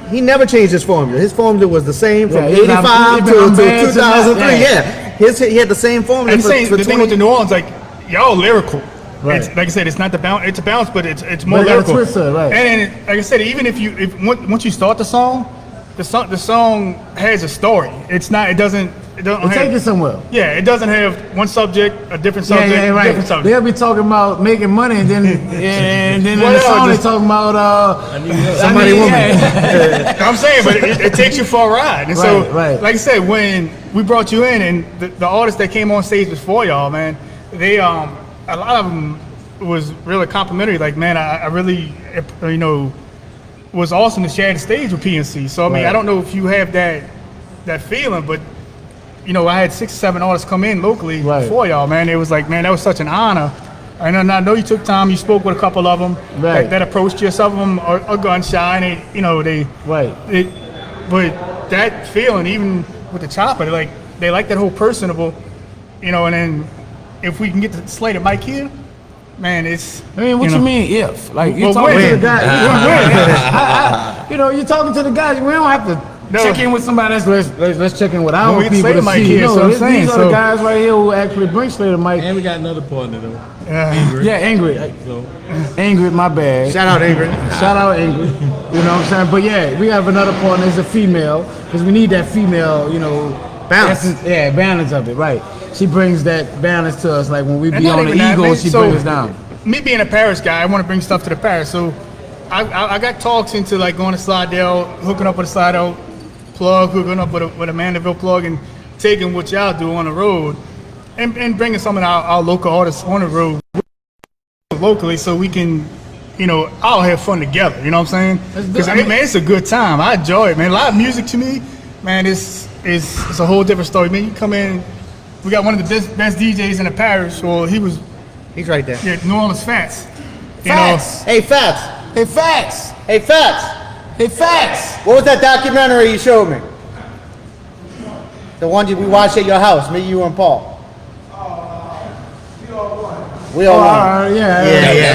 he never changed his formula. His formula was the same from Yeah, he been- 85 he to been bad 2003. since- Yeah, he had the same formula and for, saying for the 20 thing with the New Orleans, like y'all lyrical. Right. It's, like I said, it's not the bounce. It's a bounce, but it's more But it's a lyrical. twist to it, right. And like I said, even if once you start the song has a story. It doesn't We'll take it have. somewhere. Yeah, it doesn't have one subject, a different subject, Yeah, right. different subject. They'll be talking about making money, and then in the What song they else? talking about Somebody woman. Yeah. I'm saying, but it takes you for a ride. And so, Right. like I said, when we brought you in, and the artists that came on stage before y'all, man, they a lot of them was really complimentary. Like, man, I really, you know, was awesome to share the stage with PNC. So I mean, Right. I don't know if you have that feeling, but you know, I had 6 or 7 artists come in locally Right. before y'all, man. It was like, man, that was such an honor. And I know you took time. You spoke with a couple of them Right. that approached you. Some of them are gun shy, and Right. but that feeling, even with the chopper, they like that whole personable, you know. And then if we can get the Slater mic here, man, it's. I mean, what you mean if? Like you're Well, talking to when? the guy. You know, you're talking to the guys. We don't have to No. check in with somebody else. Let's check in with our we get people Slater to mic see. here, No, so I'm these saying, are the so- guys right here who actually bring Slater mic. And we got another partner though. Yeah, Ingrid. So Ingrid, my bad. Shout out Ingrid. Shout out Ingrid. You know what I'm saying? But yeah, we have another partner. It's a female because we need that female. You know, Balance. essence- Yeah, balance of it. Right. She brings that balance to us. Like when we And be not on the even that, ego, man. she So, brings us down. Me being a Paris guy, I want to bring stuff to the Paris. So I got talks into like going to Slidell, hooking up with a Slidell plug, hooking up with a Mandeville plug, and taking what y'all do on the road and bringing some of our local artists on the road locally so we can, you know, all have fun together. You know what I'm saying? Because man, it's a good time. I enjoy it, man. Live music to me, man, it's a whole different story. Man, you come in, we got one of the best DJs in the parish. Well, He's right there. yeah, New Orleans Fats. You Facts. Hey, Fats. Hey, facts. Hey, Fats. Hey, facts. What was that documentary you showed me? The one we watched at your house, me, you, and Paul. We all All won. right, yeah.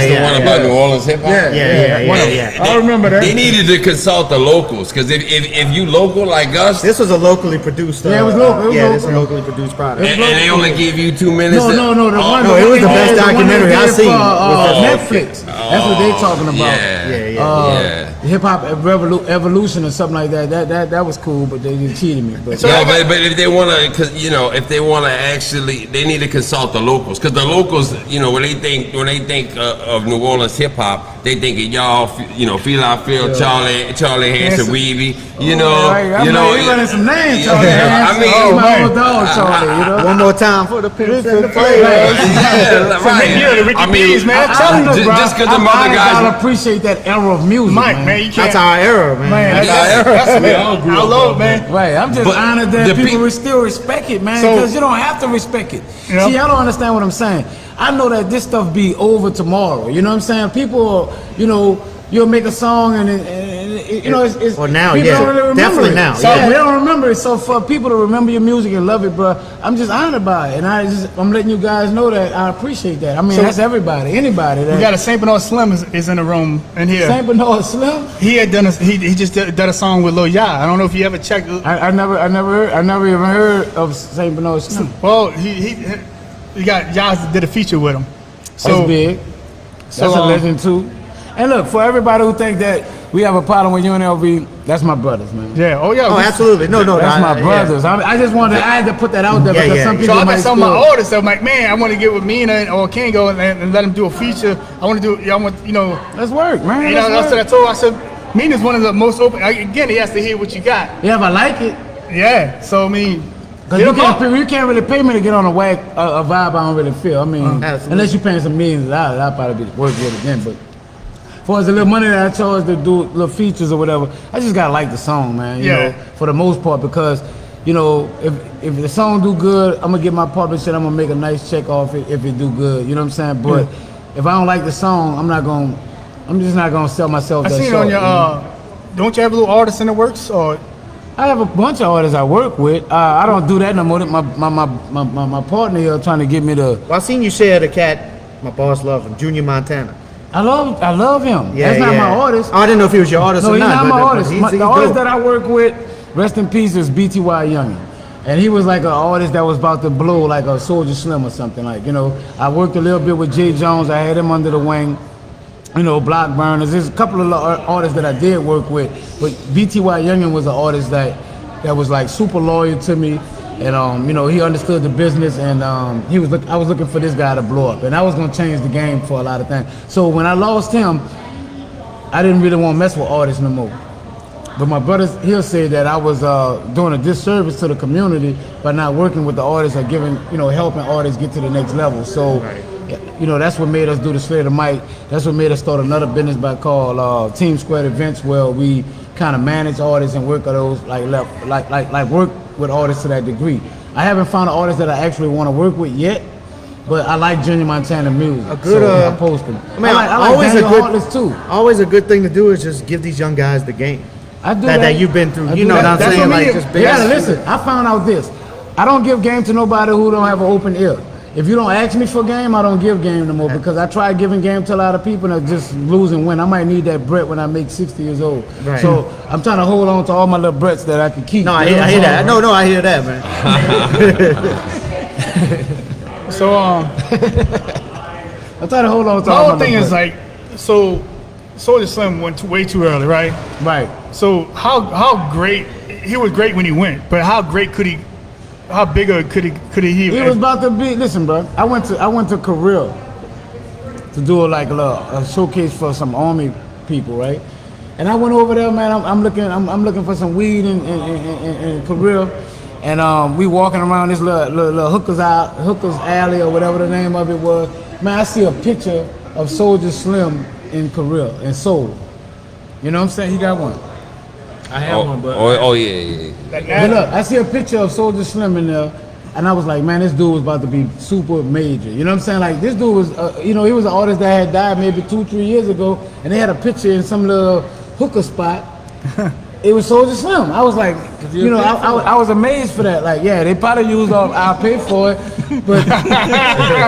That's the one about New Orleans hip hop. Yeah. I remember that. They needed to consult the locals because if you local like us, This was a locally produced. Yeah, it was local. It was this is a local. locally produced product. and they only give you 2 minutes. No. The one. no, it was the best one documentary they I did seen. for, Oh, Netflix. That's what they talking about. Yeah. Hip hop evolution or something like that. That was cool, but they just cheated me. But Yeah, but if they want to, cause you know, if they want to actually, they need to consult the locals, cause the locals, you know, when they think of New Orleans hip hop, they think of y'all, you know, Feel I Feel, Charlie Hanson, Weavy, you know, right, you know, he running some names, yeah, Charlie. I mean, oh, my man. old dog, Charlie. You know. One more time for the pimps and the Right. players. yeah, right. you know, the Ricky I mean, D's, man. I Tell don't them, know, bro. just 'cause them I other guys- gotta appreciate that era of music, Mike, man, you can't. That's our era, man. Man, that's We all grew I up love, on man. Right, I'm just But honored that the people peop- will still respect it, man, So- because you don't have to respect it. Yeah. See, I don't understand what I'm saying. I know that this stuff be over tomorrow. You know what I'm saying? People, you know, you'll make a song and you know, it's Well, now, people yeah. don't really remember Definitely it. now, So yeah. they don't remember it. So for people to remember your music and love it, bro, I'm just honored by it, and I'm letting you guys know that I appreciate that. I mean, So- that's everybody, anybody. That We got a Saint Bernard Slim is in the room in here. Saint Bernard Slim. He had done he just did a song with Lil Ya. I don't know if you ever checked. I never even heard of Saint Bernard Slim. Well, he got Yas did a feature with him. That's big. so, That's a legend too. And look, for everybody who think that we have a problem with UNLV, that's my brothers, man. Yeah. Oh yeah. Oh, we- absolutely. No, That's my yeah. brothers. I just wanted, I had to put that out there Yeah, because yeah, some yeah. people So I might got some of my still- artists. I'm like, man, I want to get with Meana or Kingo and let them do a feature. I want to do. I want you know. Let's work, man. You know. Let's That's what I work. told. I said, Meana's one of the most open. Again, he has to hear what you got. Yeah, if I like it. Yeah. So I mean, Cause hit you 'em up. can't really pay me to get on a whack a vibe I don't really feel. I mean, Absolutely. unless you're paying some millions of dollars, I'll probably be worth it then. But for as a little money that I charge to do little features or whatever, I just gotta like the song, man. You Yeah. know, for the most part, because you know, if the song do good, I'm gonna get my publisher. I'm gonna make a nice check off it if it do good. You know what I'm saying? But if I don't like the song, I'm just not gonna sell myself. I that seen it short, on your. you know? Don't you have a little artist in the works or? I have a bunch of artists I work with. I don't do that no more. My partner here trying to get me to. Well, I seen you share the cat. My boss love him, Junior Montana. I love him. Yeah, That's not yeah. my artist. Oh, I didn't know if he was your artist No, or he's not not. my but artist. he's The artist dope. that I work with, rest in peace, is BTY Youngin. And he was like an artist that was about to blow like a Soldier Slim or something. Like, you know, I worked a little bit with Jay Jones. I had him under the wing. You know, Block Burners. There's a couple of artists that I did work with. But BTY Youngin was an artist that was like super loyal to me. And, you know, he understood the business. And I was looking for this guy to blow up. And I was going to change the game for a lot of things. So when I lost him, I didn't really want to mess with artists no more. But my brothers, he'll say that I was doing a disservice to the community by not working with the artists or giving, helping artists get to the next level. So, that's what made us do the Slay the Mic. That's what made us start another business called Team Squared Events, where we kind of manage artists and work at those like work with artists to that degree. I haven't found an artist that I actually want to work with yet, but I like Junior Montana music. A good, so I post them. I mean, I like always a Daniel good, Heartless too. Always a good thing to do is just give these young guys the game. I do that you've been through. You know what I'm That's saying? what Like, just listen. I found out this. I don't give game to nobody who don't have an open ear. If you don't ask me for game, I don't give game no more, because I tried giving game to a lot of people and I just lose and win. I might need that Brett when I make 60 years old. Right. So I'm trying to hold on to all my little Bretts that I can keep. No, I hear that. No, I hear that, man. So I'm trying to hold on to the all whole my thing little is Bretts. like, so Soulja Slim went way too early, right? Right. So how great he was great when he went, but how great could he? How bigger could he? He was about to be. Listen, bro. I went to Korea to do a showcase for some army people, right? And I went over there, man. I'm looking for some weed in Korea, and we walking around this little hookers alley or whatever the name of it was. Man, I see a picture of Soulja Slim in Korea in Seoul. You know what I'm saying? He got one. I have one, but yeah. But look, I see a picture of Soulja Slim in there, and I was like, man, this dude was about to be super major. You know what I'm saying? Like, this dude was, he was an artist that had died maybe 2-3 years ago, and they had a picture in some little hooker spot. It was Soulja Slim. I was like, I was amazed for that. Like, yeah, they probably used I'll pay for it, but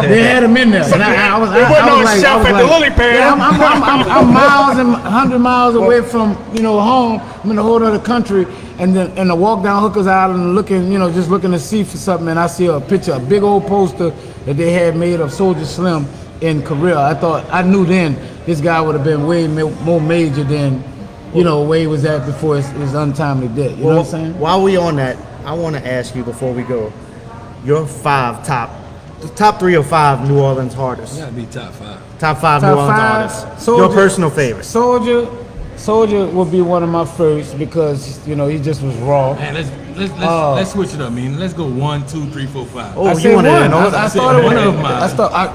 they had him in there. And I was like, yeah, I'm miles and 100 miles away from home. I'm in a whole other country, and I walk down Hookers Island looking, just looking to see for something, and I see a picture, a big old poster that they had made of Soulja Slim in Korea. I knew then this guy would have been way more major than where he was at before his untimely death. You know what I'm saying? While we on that, I want to ask you before we go, your top 3 or 5 New Orleans artists. gotta be top 5. Top 5 New Orleans artists. Your personal favorite. Soulja would be one of my first because he just was raw. Man, let's switch it up. I mean, let's go 1, 2, 3, 4, 5. Oh, I you said want one. to I started one with of mine.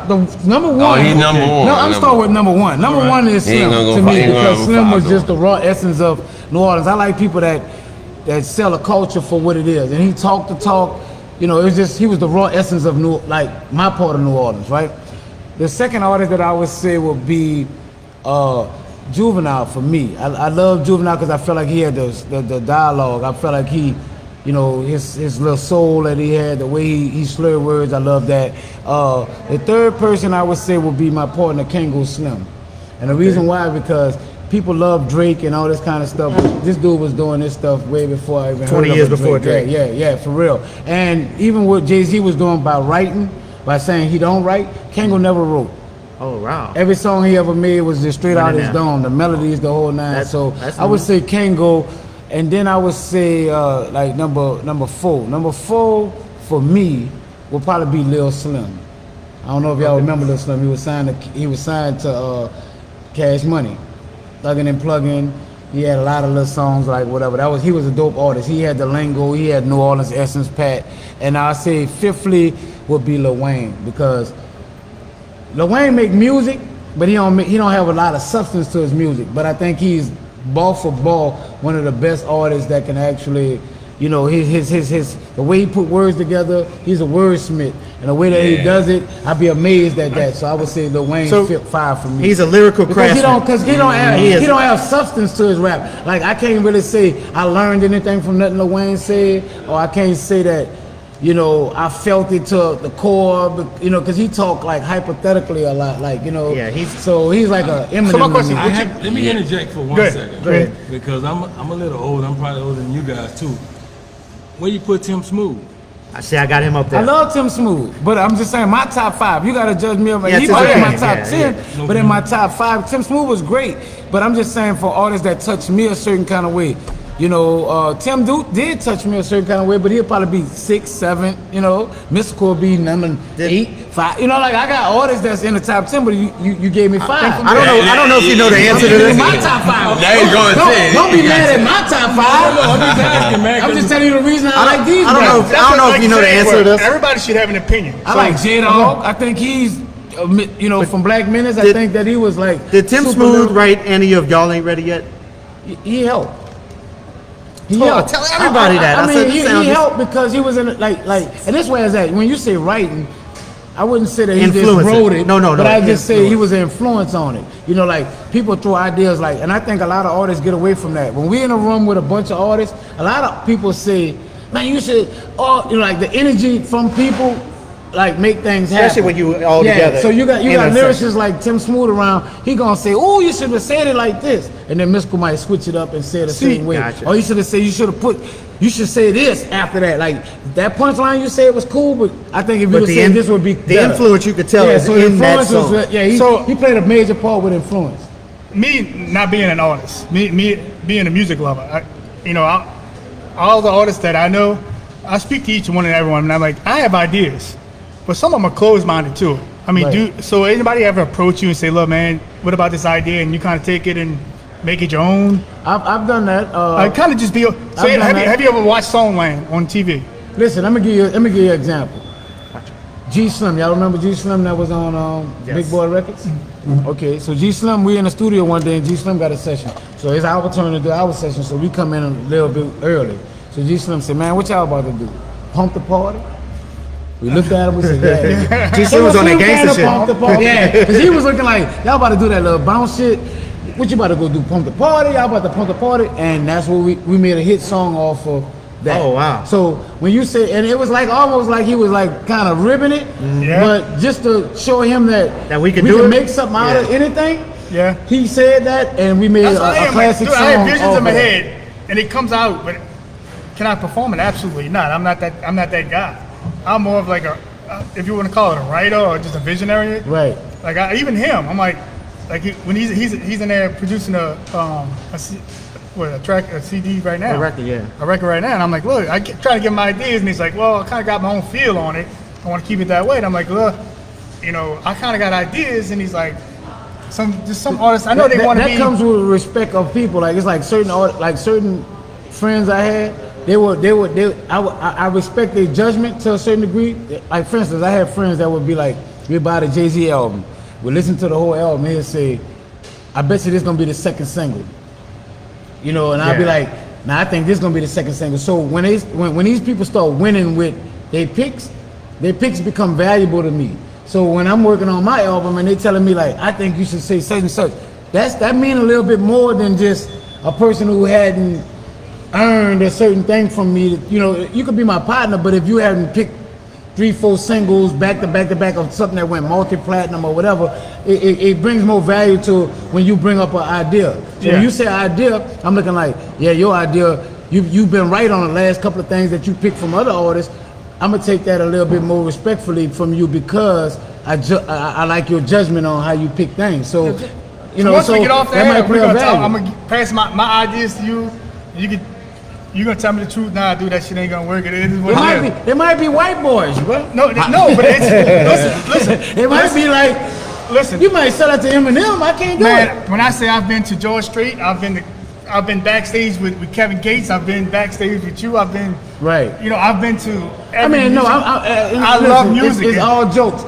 the number one. Oh, he's number one. No, I'm starting with number one. Number one is He ain't Slim gonna go to five- me he ain't gonna because go Slim five, was though. just the raw essence of New Orleans. I like people that sell a culture for what it is, and he talked the talk. It was just he was the raw essence of my part of New Orleans, right? The second artist that I would say would be Juvenile for me. I love Juvenile because I felt like he had the dialogue. I felt like he, his little soul that he had, the way he slurred words. I love that. The third person I would say would be my partner, Kango Slim. And the reason why, because people love Drake and all this kind of stuff. This dude was doing this stuff way before I even 20 heard years of before Drake. Yeah, for real. And even what Jay-Z was doing by writing, by saying he don't write, Kango never wrote. Oh, wow. Every song he ever made was just straight out his down. dome. The melodies, the whole nine. That's I would nice. say Kango, and then I would say like number 4. Number 4 for me would probably be Lil Slim. I don't know if y'all remember Lil Slim. He was signed to Cash Money, Thuggin' and Pluggin'. He had a lot of little songs like whatever. He was a dope artist. He had the lingo. He had New Orleans essence, Pat. And I say fifthly would be Lil Wayne, because Lil Wayne make music, but he don't have a lot of substance to his music. But I think he's ball for ball one of the best artists that can actually, the way he put words together. He's a wordsmith, and the way that he does it, I'd be amazed at that. So I would say Lil Wayne's 5 for me. He's a lyrical craftsman. Because he don't have substance to his rap. Like, I can't really say I learned anything from nothing Lil Wayne said, or I can't say that I felt it to the core, because he talked like hypothetically a lot, like Yeah, he's like a Eminem. So my question, to me. would Let me interject for 1 Go ahead. second. Go ahead. Because I'm a little old. I'm probably older than you guys too. Where you put Tim Smooth? I say I got him up there. I love Tim Smooth, but I'm just saying my top 5. You gotta judge me. Yeah, He's Tim's probably in okay. my top Yeah, 10, but in my top 5, Tim Smooth was great. But I'm just saying for artists that touched me a certain kind of way, You know, Tim did touch me a certain kind of way, but he'll probably be 6, 7. You know, Mystical will be number 8, 5. You know, like I got artists that's in the top 10, but you gave me 5. I don't know if you know the answer to this. My top 5. Now he's going to say it. Don't be mad at my top 5. I'm just asking, man. I'm just telling you the reason I like these. I don't know if you know the answer to this. Everybody should have an opinion. I like J-Dog. I think he's, you know, from Black Menace. I think that he was like. Did Tim super Smooth little. write any of Y'all Ain't Ready Yet? He helped. Tell everybody that. I I mean, said, he helped because he was in like, and this way is that when you say writing, I wouldn't say that he just Influence it. wrote it. No. But I just say he was an influence on it. You know, like people throw ideas like, and I think a lot of artists get away from that. When we in a room with a bunch of artists, a lot of people say, man, you should, you know, like the energy from people, like make things happen. Especially when you all together. So you got in a lyricists session. like Tim Smooth around. He gonna say, "Oh, you should have said it like this," and then Mystical might switch it up and say it the same way. Gotcha. Or you should have said, you should say this after that. Like that punchline you said was cool, but I think if you would say this would be the better. influence you could tell Yeah, is so in that influence song. was he played a major part with influence. Me not being an artist, me being a music lover, all the artists that I know, I speak to each one and everyone, and I'm like, I have ideas, but some of them are closed-minded too. I mean, Right. so anybody ever approach you and say, look, man, what about this idea? And you kind of take it and make it your own? I've done that. I kind of just be. So done that. have you ever watched Songland on TV? Listen, let me give you an example. G Slim, y'all remember G Slim that was on Big Boy Records? Okay, so G Slim, we in the studio one day and G Slim got a session. So it's our turn to do our session, so we come in a little bit early. So G Slim said, man, what y'all about to do? Pump the party? We looked at him, we said, yeah. G Slim was on that gangster shit. Pump the party. Yeah, because he was looking like, y'all about to do that little bounce shit. What you about to go do? Pump the party? Y'all about to pump the party? And that's what we made a hit song off of that. Oh, wow. So when you say, and it was like almost like he was like kind of ribbing it, Yeah. but just to show him that we can do it? make something out of anything. Yeah. He said that, and we made That's what I a am. classic Dude, song. I have visions off in my of that. head, and it comes out. But can I perform it? Absolutely not. I'm not that guy. I'm more of like if you want to call it a writer or just a visionary. Right. Like even him, I'm like when he's in there producing a CD right now. A record, yeah. A record right now, and I'm like, look, try to give him ideas, and he's like, well, I kind of got my own feel on it. I want to keep it that way. And I'm like, look, I kind of got ideas, and he's like, some artists. I know they want to be. That comes with respect of people. Like it's like certain friends I had. I respect their judgment to a certain degree. Like for instance, I had friends that would be like, we buy the Jay-Z album, we listen to the whole album, and he'll say, I bet you this gonna be the second single. And I'll be like, nah, I think this is gonna be the second single. So when these people start winning with their picks become valuable to me. So when I'm working on my album and they telling me like, I think you should say such and such, that mean a little bit more than just a person who hadn't earned a certain thing from me. You could be my partner, but if you hadn't picked 3-4 singles back to back of something that went multi-platinum or whatever, it brings more value to when you bring up an idea. So when you say idea, I'm looking like, yeah, your idea, you've been right on the last couple of things that you picked from other artists. I'm gonna take that a little bit more respectfully from you because I like your judgment on how you pick things. So, once we get off that might play a value. I'm gonna pass my ideas to you. You gonna tell me the truth? Nah, dude, that shit ain't gonna work. It is what it is. There might be white boys, bro. No, but it's listen. It might be like, listen. you might sell it to Eminem. I can't do it. When I say I've been to George Strait, I've been backstage with Kevin Gates. I've been backstage with you. I've been right. I've been to. I mean, no, I love music. It's all jokes.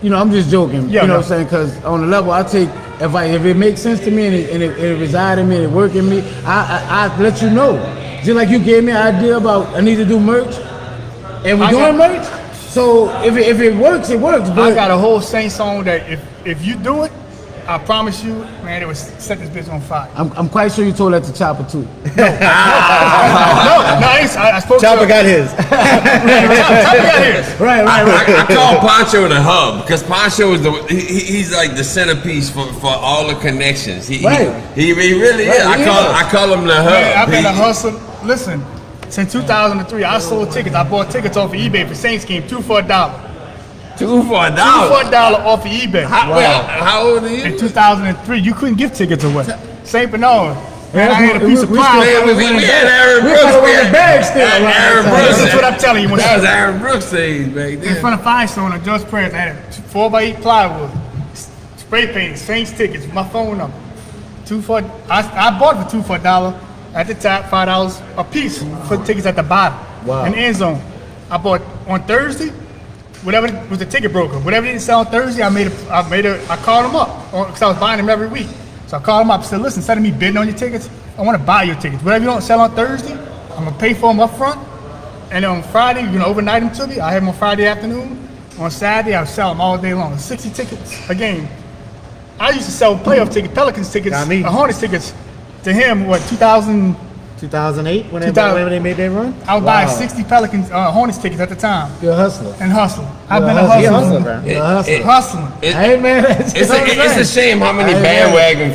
I'm just joking. Yeah, you know what I'm saying? Because on the level I take, if it makes sense to me and it resides in me and it works in me, I let you know. Just like you gave me an idea about I need to do merch, and we're doing merch. So if it works, it works. But I got a whole Saint song that if you do it, I promise you, man, it would set this bitch on fire. I'm quite sure you told that to Chopper too. I spoke Chopper to got his. Chopper got his. Right. I call Poncho the hub because Poncho is he's like the centerpiece for all the connections. He really is. I call him the hub. Man, I've been a hustler. Listen, since 2003, I sold tickets. I bought tickets off of eBay for Saints game, $2 for $1. $2 for $1. $2 for $1 off of eBay. How old are you? In 2003, you couldn't give tickets away. St. Bernard, And I had a piece of pie. We had Aaron We Brooks. gotta win the bag still. Aaron Right. Brooks. That's what I'm telling you. That was Aaron Brooks' days back In then. front of Firestone on Judge Prayers, I had a 4x8 plywood, spray paint, Saints tickets, my phone number. I bought it for $2 for $1 at the top, $5 a piece for the tickets at the bottom. Wow. In the end zone. I bought on Thursday, whatever was the ticket broker, whatever didn't sell on Thursday, I called them up because I was buying them every week. So I called them up and said, listen, instead of me bidding on your tickets, I want to buy your tickets. Whatever you don't sell on Thursday, I'm gonna pay for them up front. And on Friday, you can overnight them to me. I have them on Friday afternoon. On Saturday, I'll sell them all day long. 60 tickets a game. I used to sell playoff tickets, Pelicans tickets, Got me. Hornets tickets to him, 2008 when they 2000. made their run. I was buying 60 Pelicans, Hornets tickets at the time. You're a hustler. And hustling. I've been a hustler. He a hustler. hustler, bro. You're a hustler. Hustling. Hey man, It's a shame how many bandwagon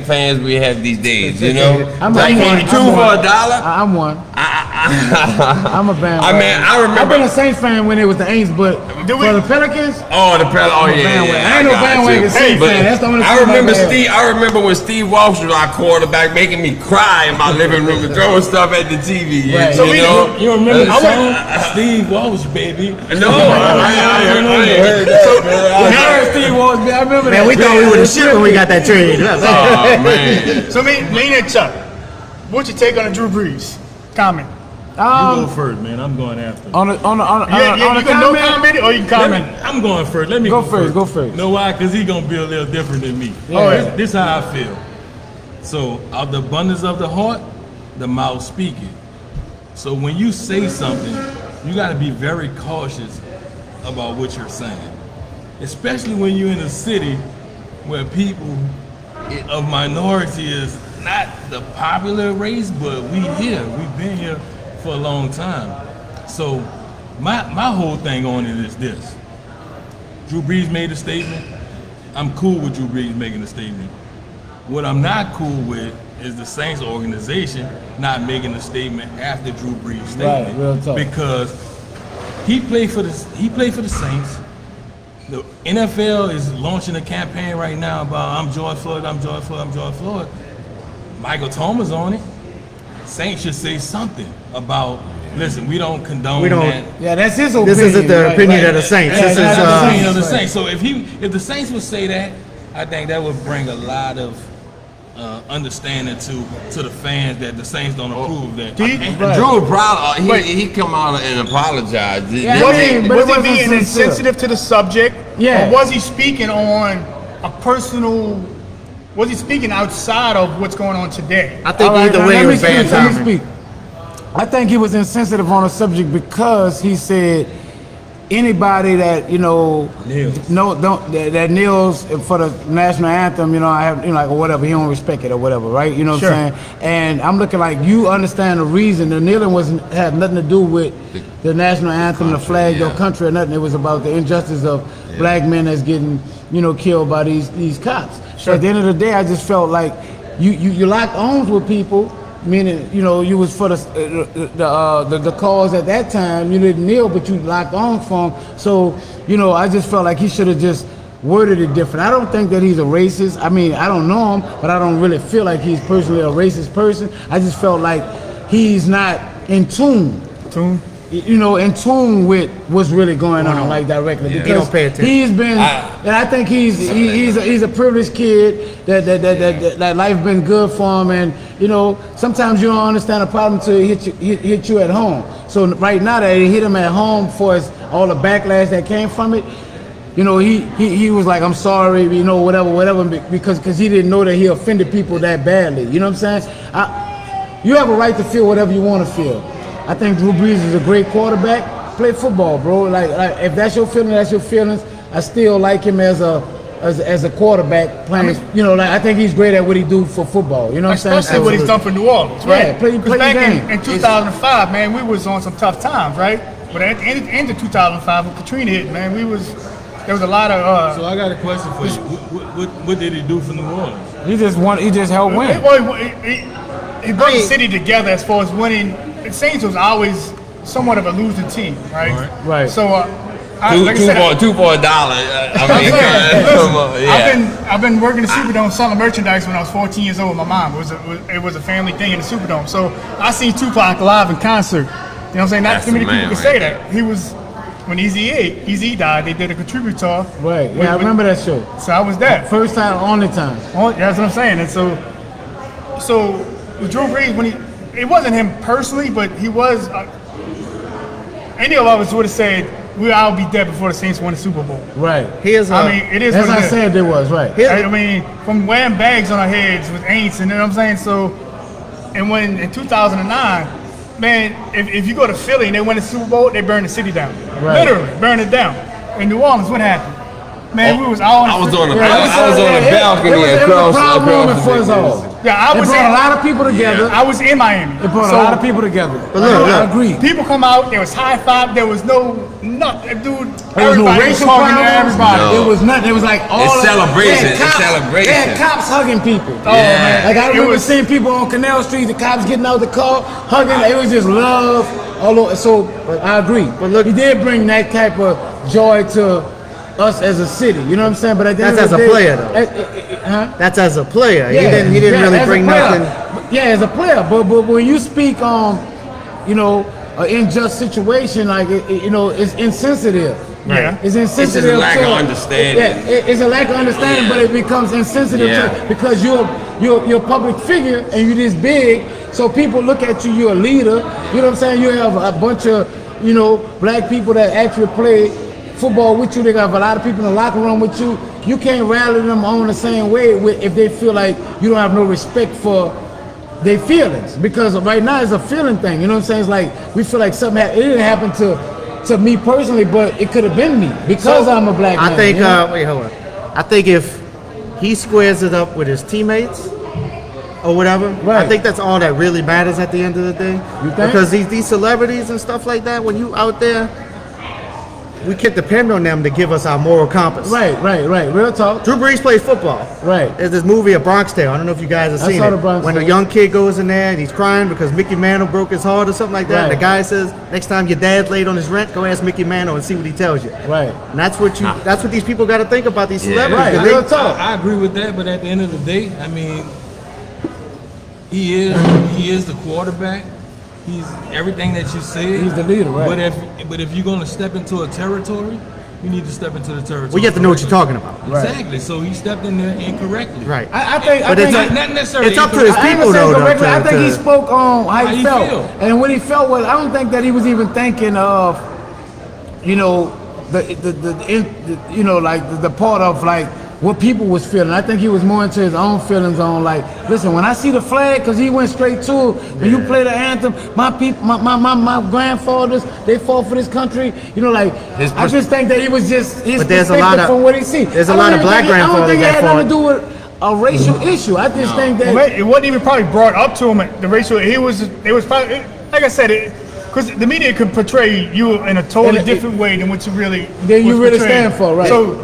fans we have these days, you know? I'm Like one. 2 for $1. I'm one. I'm a bandwagon. I mean, I remember- I've been a Saints fan when it was the Aints, but Do we- for the Pelicans, Oh, yeah, bandwagon. yeah. I ain't no got bandwagon you. Saints But fan. That's the only I thing remember I have. I remember when Steve Walsh was our quarterback, making me cry in my living room and throwing stuff at the TV. Right. You know? You remember the I song? Steve Walsh, baby. No, I heard that. Steve Walsh, I remember Man, that. we thought we would have shit when we got that trade. Oh man. So Meana and Chuck, what's your take on the Drew Brees comment? You go first, man. I'm going after. On the You can no comment or you can comment. I'm going first. Let me Go go first, first. go first. You know why? Because he's going to be a little different than me. Oh, yeah. This how I feel. So, out the abundance of the heart, the mouth speaketh. So, when you say something, you got to be very cautious about what you're saying. Especially when you're in a city where people of minority is not the popular race, but we've been here for a long time. So my whole thing on it is this. Drew Brees made a statement. I'm cool with Drew Brees making a statement. What I'm not cool with is the Saints organization not making a statement after Drew Brees' statement. Right, real talk. Because he played for the Saints. The NFL is launching a campaign right now about I'm George Floyd, I'm George Floyd, I'm George Floyd. Michael Thomas on it. Saints should say something about, listen, we don't condone that. Yeah, that's his opinion. This isn't the right, opinion right. of the Saints. Yeah, This that's is the Opinion of the Saints. Saints. So if the Saints would say that, I think that would bring a lot of understanding to the fans that the Saints don't approve of that. Drew probably he come out and apologized. Yeah, Was I mean, he, but was it he wasn't being sincere. insensitive to the subject? Yeah. Or was he speaking on a personal, was he speaking outside of what's going on today? I think All right, either now way let it me was bad speak, let me timing. speak. I think he was insensitive on the subject because he said anybody that that kneels for the national anthem, I have like or whatever, he don't respect it or whatever, right? You know what Sure. I'm saying? And I'm looking like you understand the reason. The kneeling had nothing to do with the national anthem, the flag, your country, or nothing. It was about the injustice of black men that's getting killed by these cops. So at the end of the day, I just felt like you locked arms with people. Meaning, you was for the cause at that time. You didn't kneel, but you locked arms for him. So, I just felt like he should have just worded it different. I don't think that he's a racist. I mean, I don't know him, but I don't really feel like he's personally a racist person. I just felt like he's not in tune. In tune with what's really going on, like directly. Yeah. Because He don't pay attention. he's been, and I think he's a privileged kid that life been good for him, and sometimes you don't understand a problem till it hit you at home. So right now that it hit him at home for all the backlash that came from it, he was like, I'm sorry, whatever, because he didn't know that he offended people that badly. You know what I'm saying? You have a right to feel whatever you want to feel. I think Drew Brees is a great quarterback. Play football, bro. Like if that's your feeling, that's your feelings. I still like him as a quarterback playing. I think he's great at what he do for football. You know what I'm saying? Especially what he's done for New Orleans, right? Yeah, play Because back the game. in 2005, man, we was on some tough times, right? But at the end of 2005, when Katrina hit, man, there was a lot of. So I got a question for you. What did he do for New Orleans? He just helped win. He brought the city together as far as winning. The Saints was always somewhat of a losing team, right? Right. So Two for $1. I mean, come on, yeah. I've been working the Superdome selling merchandise when I was 14 years old with my mom. It was a family thing in the Superdome. So I seen Tupac live in concert. You know what I'm saying? Not That's too many the people man can say right that. He was when Eazy died. They did a contributor. Right. Yeah, I remember that show. So I was there. First time, only time. Oh, that's what I'm saying. And so with Drew Brees, it wasn't him personally, but he was. Any of us would have said I'll be dead before the Saints won the Super Bowl. Right. It is. As what I it is. said, it was right. I mean, from wearing bags on our heads with ain'ts, and you know what I'm saying. So, and when in 2009, man, if you go to Philly and they win the Super Bowl, they burn the city down. Right. Literally burn it down. In New Orleans, what happened? Man, we was all. I was on the It balcony was across a proud moment for us the all. Yeah, I It was brought in. a lot of people together. I was in Miami. It brought a lot of people together. But look, I look. agree. People come out. There was high five. There was nothing, dude. There was no Everybody was racial talking to problems. everybody. No. It was nothing. It was like all It's celebration. They had It's celebration. They had cops hugging people. Oh man, Like I It remember was- seeing people on Canal Street, the cops getting out the car, hugging. It was just love all over. So I agree. But look- he did bring that type of joy to us as a city. You know what I'm saying? But at the end That's of the as a day, player, though. huh? That's as a player. Yeah, He didn't really as a bring player. nothing. Yeah, as a player, but when you speak on, you know, an unjust situation, like it's insensitive. Yeah. It's insensitive. It's just a lack to- of understanding. Yeah, it's a lack of understanding, Yeah. but it becomes insensitive Yeah. because you're a public figure and you're this big, so people look at you. You're a leader. You know what I'm saying? You have a bunch of black people that actually play football with you. They got a lot of people in the locker room with you. You can't rally them on the same way if they feel like you don't have no respect for their feelings, because right now it's a feeling thing. You know what I'm saying? It's like we feel like something it didn't happen to me personally, but it could have been me because I'm a black man. I think. you know? Wait, hold on. I think if he squares it up with his teammates or whatever, Right. I think that's all that really matters at the end of the day. You think? Because these celebrities and stuff like that, when you out there, we can depend on them to give us our moral compass. Right. Real talk. Drew Brees plays football. Right. There's this movie, A Bronx Tale. I don't know if you guys have I seen saw it. The Bronx When a Tale. young kid goes in there and he's crying because Mickey Mantle broke his heart or something like that. Right. And the guy says, next time your dad's late on his rent, go ask Mickey Mantle and see what he tells you. Right. And that's what these people got to think about, these celebrities. Right. 'cause Real they- talk. I agree with that, but at the end of the day, I mean, he is the quarterback. He's everything that you said. He's the leader, right. But if you're gonna step into a territory, you need to step into the territory. Well, you have to know what you're talking about. Right. Exactly. So he stepped in there incorrectly. Right. I think. But it's Not necessarily. It's up to his I ain't people, gonna say though. correctly. I to- think he to- spoke on how he he felt, feel. and what he felt was I don't think that he was even thinking of, the part of like what people was feeling. I think he was more into his own feelings on like, listen, when I see the flag, because he went straight to it. When you play the anthem, my people, my grandfathers, they fought for this country. I just think that he was just his But there's a perspective lot of- from what he see. there's a I don't lot of even black think I don't grandfathers think it that had nothing to fought. do with a racial issue. I just think that. It wasn't even probably brought up to him. The racial. It was probably like I said. Because the media could portray you in a totally different way than what you really. Than you was really portraying. stand for, right. So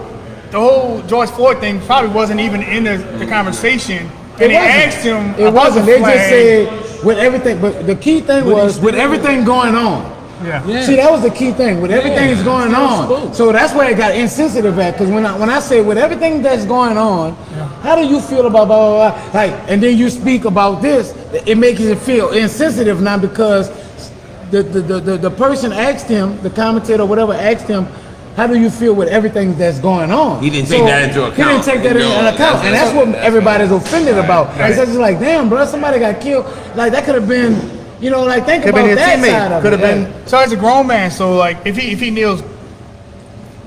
the whole George Floyd thing probably wasn't even in the conversation. And they asked him. It about wasn't. the They flag. just said with everything. But the key thing was with everything going on. Yeah. Yeah. See, that was the key thing. With everything that's going still on, spoke. so that's where it got insensitive at. Because when I say with everything that's going on, how do you feel about blah blah blah? Like, and then you speak about this, it makes you feel insensitive now because the person asked him, the commentator or whatever asked him, how do you feel with everything that's going on? He didn't take that into account. He didn't take that into account, and that's what everybody's offended about. It's just like, damn, bro, somebody got killed. Like that could have been, think Could've about been your that teammate. side of Could've it. been- So as a grown man, so like if he kneels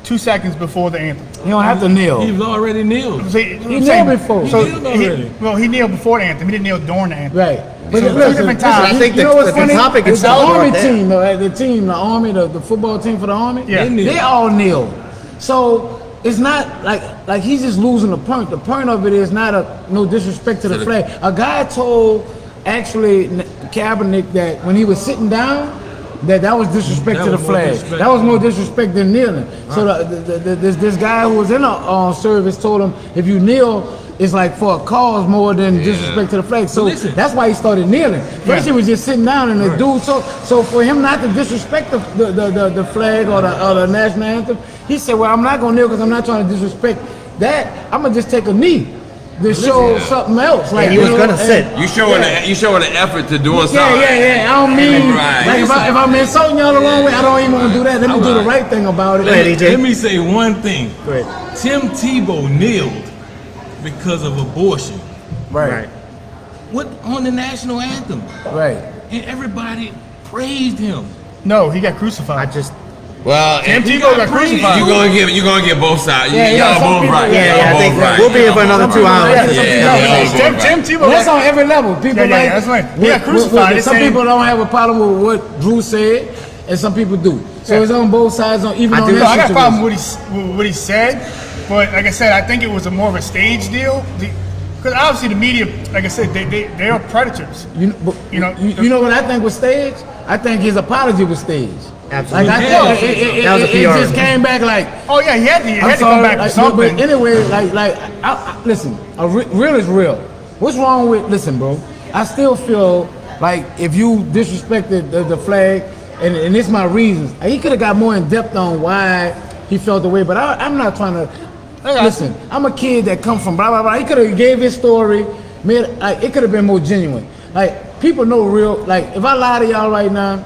2 seconds before the anthem. You don't have to kneel. He's already kneeled. So He kneeled before. He So kneeled already. he kneeled before the anthem. He didn't kneel during the anthem. Right. But So two listen, different listen, times. I think you know what's the funny? topic It's is the all Army about that. team, the Army, the football team for the Army. Yeah. They all kneel. So it's not like he's just losing the point. The point of it is not no disrespect to the flag. A guy told actually Kaepernick that when he was sitting down, that was disrespect That to the was more flag. disrespect. That was more disrespect than kneeling. So this guy who was in a service told him, if you kneel, it's like for a cause more than disrespect to the flag. So Listen. that's why he started kneeling. First he was just sitting down and the dude so for him not to disrespect the flag or the national anthem, he said, well, I'm not gonna kneel because I'm not trying to disrespect that. I'm gonna just take a knee to show something else. Like he was gonna sit. You showing the effort to doing something. Yeah. I don't mean Right. like if I'm insulting y'all the wrong way, I don't even want to do that. Let me do the right thing about it. Go ahead, EJ. Let me say one thing. Go ahead. Tim Tebow kneeled because of abortion. Right. What on the national anthem? Right. And everybody praised him. No, he got crucified. Well, Tim Tebow got crucified. You're gonna get both sides. Yeah, Y'all some both people- right. Yeah, Y'all I think both right. we'll be here for Y'all another both 2 right. hours. Tim Tebow. That's on every level. People like that's right. He got crucified. Some It's people don't have a problem with what Drew said, and some people do. So it's on both sides. Even on No, this I got a problem situation. with what he said, but like I said, I think it was more of a stage deal. Because obviously the media, like I said, they are predators. You know what I think was staged? I think his apology was staged. Absolutely. Like I think That was a it PR. just came back like. Oh yeah, he had to I'm come sorry, back with something. But anyway, listen, real is real. What's wrong with, listen, bro, I still feel like if you disrespected the flag, and it's my reasons, he could have got more in depth on why he felt the way, but I'm not trying to, listen, I'm a kid that come from blah, blah, blah. He could have gave his story, it could have been more genuine. Like, people know real, like, if I lie to y'all right now,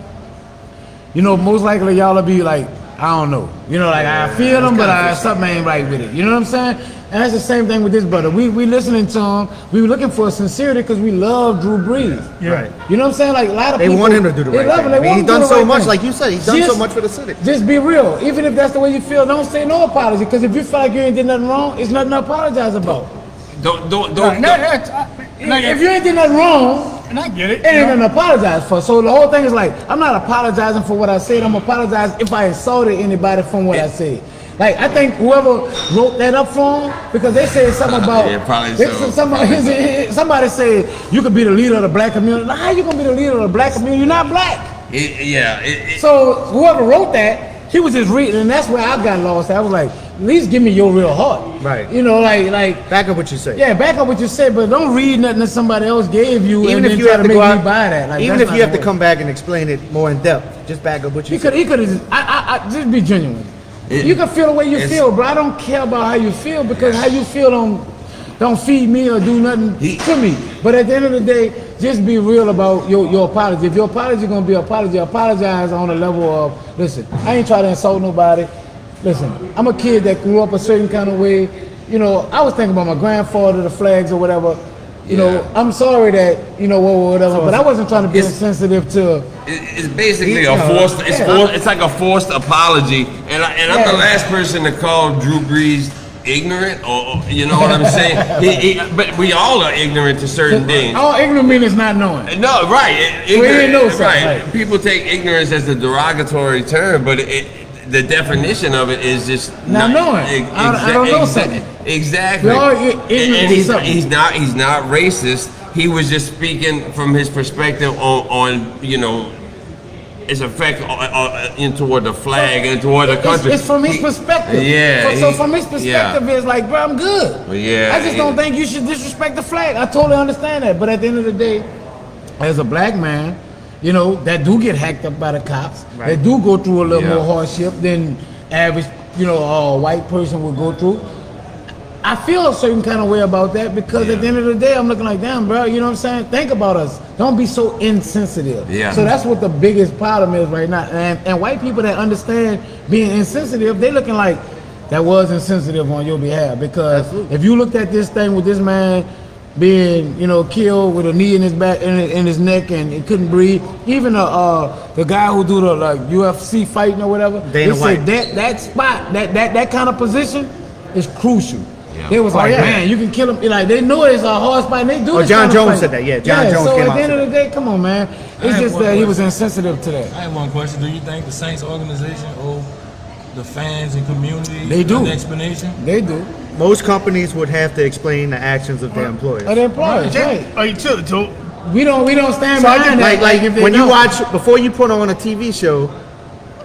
most likely y'all will be like, I don't know. Like I feel them, but something ain't right with it. You know what I'm saying? And that's the same thing with this brother. We listening to him. We were looking for sincerity because we love Drew Brees. Yeah. Right. You know what I'm saying? Like a lot of They people, want him to do the right love thing. him. They want He's him to do done the so right much, thing. like you said, he's done so much for the city. Just be real. Even if that's the way you feel, don't say no apology. Because if you feel like you ain't did nothing wrong, it's nothing to apologize about. If you ain't did nothing wrong, and I get it. it ain't nothing to apologize for. So the whole thing is like, I'm not apologizing for what I said. I'm apologizing if I insulted anybody from what I said. Like, I think whoever wrote that up for him, because they said something about, Yeah, probably so. somebody said you could be the leader of the black community. Like, how you gonna be the leader of the black community? You're not black. So whoever wrote that, he was just reading, and that's where I got lost. I was like, at least give me your real heart. Right. Like Back up what you say. yeah, back up what you said, but don't read nothing that somebody else gave you, Even and if then you try have to to make go me out, buy that. Like, even that's if you not have to the come back and explain it more in depth, just back up what you said. He could have just, I just be genuine. You can feel the way you feel, bro. I don't care about how you feel, because how you feel don't feed me or do nothing to me. But at the end of the day, just be real about your apology. If your apology gonna be apology, apologize on the level of, listen, I ain't trying to insult nobody. Listen, I'm a kid that grew up a certain kind of way. I was thinking about my grandfather, the flags or whatever. I'm sorry that, whatever, but I wasn't trying to be insensitive to. It's basically a forced. It's like a forced apology, and I'm the last person to call Drew Brees ignorant, or you know what I'm saying. But we all are ignorant to certain things. All ignorant mean is not knowing. No, right. ain't know something, right. right. People take ignorance as a derogatory term, but the definition of it is just Not knowing. I don't know something. Exactly. We all ignorant And to something. he's not racist. He was just speaking from his perspective on its effect toward the flag and toward the country. It's from his perspective. Yeah. So from his perspective, it's like, bro, I'm good. Yeah. I just don't think you should disrespect the flag. I totally understand that. But at the end of the day, as a black man, that do get hacked up by the cops, that do go through a little more hardship than average, white person would go through. I feel a certain kind of way about that, because at the end of the day, I'm looking like, damn, bro, you know what I'm saying? Think about us. Don't be so insensitive. Yeah. So that's what the biggest problem is right now. And white people that understand being insensitive, they looking like that was insensitive on your behalf. Because if you looked at this thing with this man being, killed with a knee in his back, in his neck, and he couldn't breathe. Even the guy who do the UFC fighting or whatever, Dana White. said that spot, that kind of position is crucial. Yeah. They was like, man, you can kill him. Like, they know it's a hard spot, and they do. John Jones said that. Yeah, John Jones so came at out the end and of the day, come on, man. It's just that he was insensitive to that. I have one question. Do you think the Saints organization owe the fans and community They do. an explanation? They do. Most companies would have to explain the actions of their employees. Other employees, right? So We don't stand So I behind think, that. Like if they when you don't. watch, before you put on a TV show,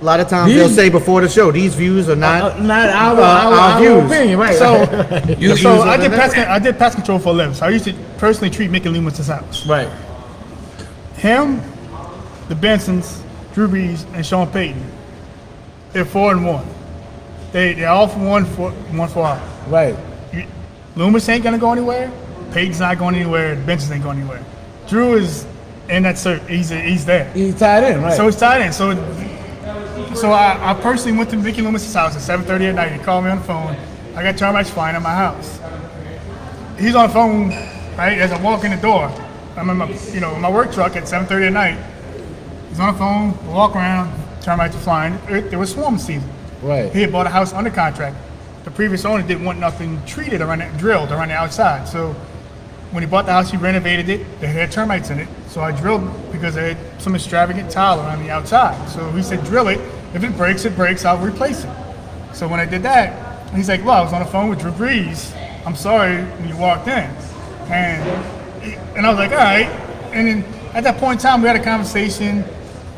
A lot of times they'll say before the show, these views are not our views. opinion, right? So, You- so you- I did pest control for a living. So I used to personally treat Mickey Loomis' house. right. Him, the Bensons, Drew Brees, and Sean Payton. They're 4-1. They're all for 1-4 out. Right. Loomis ain't gonna go anywhere. Payton's not going anywhere. The Bensons ain't going anywhere. Drew is in that circle. He's there. He's tied in, right? So it's tied in. So I personally went to Mickey Loomis' house at 7:30 at night. He called me on the phone. I got termites flying at my house. He's on the phone, right, as I walk in the door. I'm in my work truck at 7:30 at night. He's on the phone, I walk around, termites are flying. There was swarm season. Right. He had bought a house under contract. The previous owner didn't want nothing treated drilled around the outside. So when he bought the house, he renovated it. It had termites in it. So I drilled because it had some extravagant tile around the outside. So he said, drill it. If it breaks, I'll replace it. So when I did that, he's like, well, I was on the phone with Drew Brees. I'm sorry when you walked in. And I was like, all right. And then at that point in time, we had a conversation.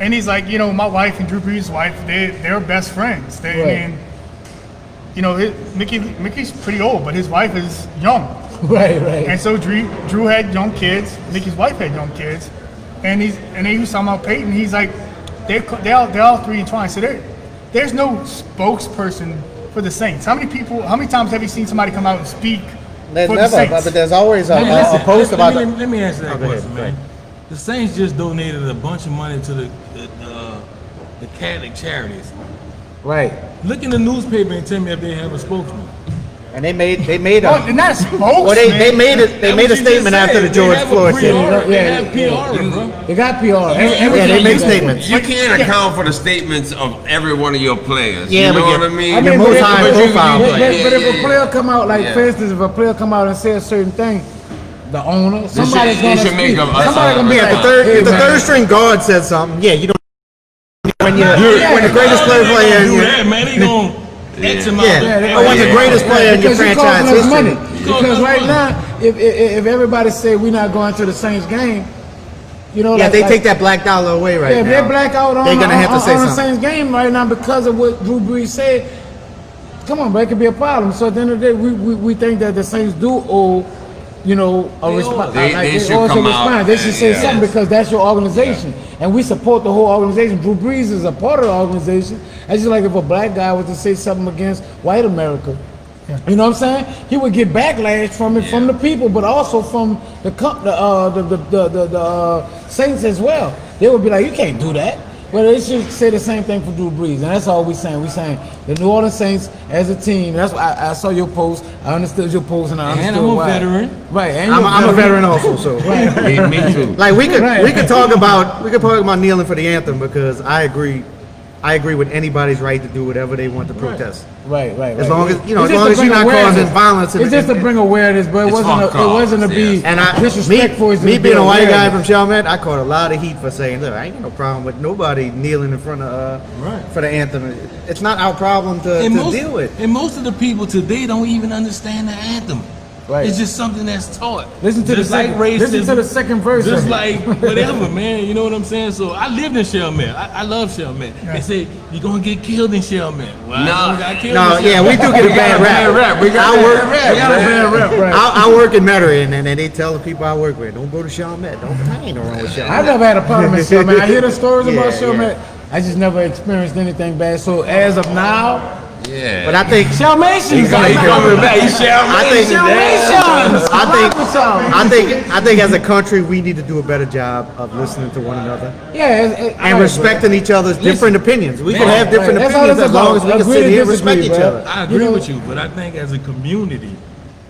And he's like, my wife and Drew Brees' wife, they're best friends. And Mickey's pretty old, but his wife is young. Right. And so Drew had young kids. Mickey's wife had young kids. And then he was talking about Peyton. He's like, they're all three entwined. So there's no spokesperson for the Saints. How many times have you seen somebody come out and speak for the Saints? But there's always a post about it. Let me answer that go ahead, question, go man. ahead. The Saints just donated a bunch of money to the Catholic charities. Right. Look in the newspaper and tell me if they have a spokesman. And they made a Well, they're not a spokesman. well, they made a statement after the George Floyd They shit. have PR, bro. They got PR. Yeah, they make statements. You can't account for the statements of every one of your players. Yeah, you know but what I mean? I mean, most but high if- profile but- player. but if a player come out, like Yeah. for instance, if a player come out and say a certain thing, the owner, somebody's they gonna should speak. make a- Somebody gonna be Yeah, like, if the third, hey, if the man. third string guard said something, yeah, you don't. When the greatest player Do in that, man. They gon' X amount. yeah, I want the greatest player in your Because you franchise costing us money. history. Because right now, if everybody say we're not going to the Saints game, Yeah, like, they take that black dollar away right yeah, if now. they're black out on, They're gonna have to say on the something. Saints game right now because of what Drew Brees said. Come on, bro, it could be a problem. So at the end of the day, we think that the Saints do owe, a response. They should come out They should say and- something because that's your organization, and we support the whole organization. Drew Brees is a part of the organization. It's just like if a black guy was to say something against white America. You know what I'm saying? He would get backlash from it, from the people, but also from the Saints as well. They would be like, you can't do that. Well, they should say the same thing for Drew Brees, and that's all we're saying. We're saying the New Orleans Saints as a team. That's why I saw your post. I understood your post, and I understood And I'm a why. veteran. Right, and I'm a veteran also, so Me too. like we could Right. talk about kneeling for the anthem because I agree with anybody's right to do whatever they want to protest. Right. As long as It's as just long to as you're bring not awareness. causing violence. It's just to bring awareness, but it It's wasn't. for It wasn't to be cause, And disrespectful. It's to me be being a white guy awareness. from Chalmette, I caught a lot of heat for saying, look, I ain't got no problem with nobody kneeling in front of for the anthem. It's not our problem to deal with. And most of the people today don't even understand the anthem. Right. It's just something that's taught. Listen to Just the second. racism, Listen to the second verse. Just of it. like whatever, man. You know what I'm saying? So I lived in Chalmette. I love Chalmette. They say you're gonna get killed in Chalmette. Well, No. I got killed No, in yeah, we Chalmette. do get a bad rap. We got I work, a bad rap. Right. I work in Metairie, and they tell the people I work with, don't go to Chalmette. I ain't no wrong with I Chalmette. never had a problem in Chalmette. I hear the stories about Yeah, Chalmette. I just never experienced anything bad. So as of now, Yeah. But I think Chalmations. He coming back. He I think as a country we need to do a better job of listening to one another Yeah, and respecting each other's different opinions. We can man, have different right. That's all opinions it's as long as we about. can Agree sit to here and respect disagree, each bro. other. I agree with you, but I think as a community,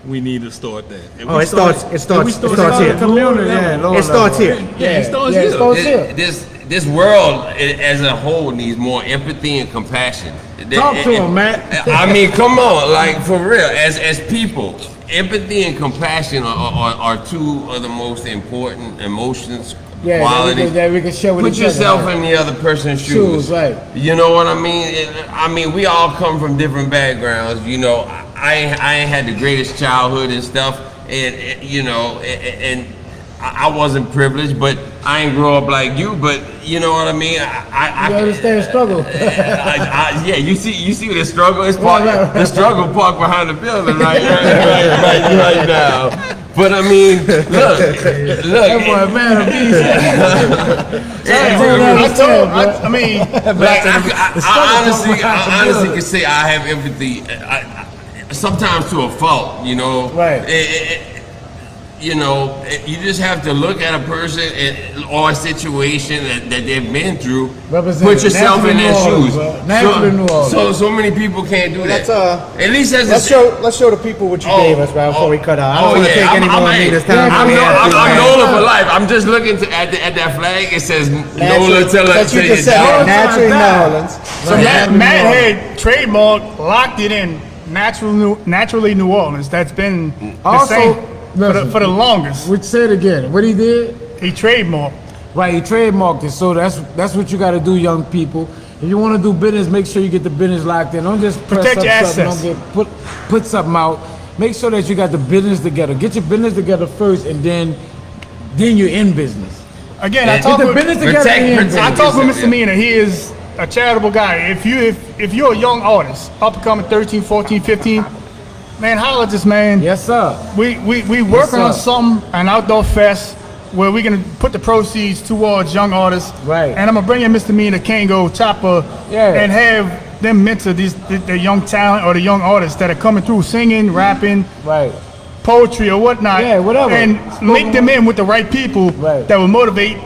we need to start that. If Oh, we it starts here. Community, yeah, Lord, It starts here. Yeah, it starts Yeah, it here. starts here. This world as a whole needs more empathy and compassion. Talk to him, man. I mean, come on, like for real. As people, empathy and compassion are two of the most important emotions, Yeah, qualities. that we can share with Put each yourself other. in the other person's shoes. Shoes, right. You know what I mean? I mean, we all come from different backgrounds. You know, I ain't had the greatest childhood and stuff, and I wasn't privileged, but I ain't grow up like you. But you know what I mean. I You understand struggle. yeah, you see the struggle. It's parked, the struggle parked behind the building right now. But I mean, look. That boy, man, I honestly can say I have empathy. Sometimes to a fault, you know. Right. You know, you just have to look at a person or a situation that they've been through. Put yourself in their shoes. So many people can't do that. At least as let's show the people what you gave us, right, before we cut out. I don't want to take any more of Meana's time. I'm NOLA for life. I'm just looking at that flag. It says NOLA till you just said naturally New Orleans. So Matt had trademark locked it in naturally New Orleans. That's been the same for the longest. Which say it again. What he did? He trademarked. Right, he trademarked it. So that's what you got to do, young people. If you want to do business, make sure you get the business locked in. Don't just press Protect your up something. assets. Don't put something out. Make sure that you got the business together. Get your business together first, and then you're in business. Again, Yeah. I talked with Protect Mr. Meana. He is a charitable guy. If you're a young artist, up and coming 13, 14, 15, man, holler at this man. Yes, sir. We working on sir. an outdoor fest where we're gonna put the proceeds towards young artists. Right. And I'm gonna bring in Mr. Meana, Kango, Chopper, and have them mentor the young talent or the young artists that are coming through singing, rapping, Right. poetry or whatnot. Yeah, whatever. And link them in with the right people that will motivate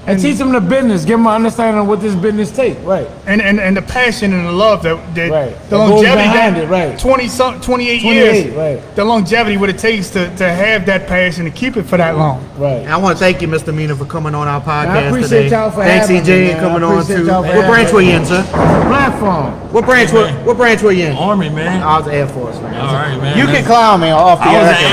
And teach them the business. Give them an understanding of what this business takes. Right. and the passion and the love that Right. the That goes longevity behind that it, right. 28 years, right. the longevity what it takes to have that passion and keep it for that long. Right. I want to thank you, Mr. Meana, for coming on our podcast I appreciate today. y'all for Thanks, having CJ, me, man. coming I on appreciate too. y'all for What branch having were me. you in, sir? Platform. What branch were you in? Army, man. I was Air Force, man. All right, man. You can clown me off the I was record. an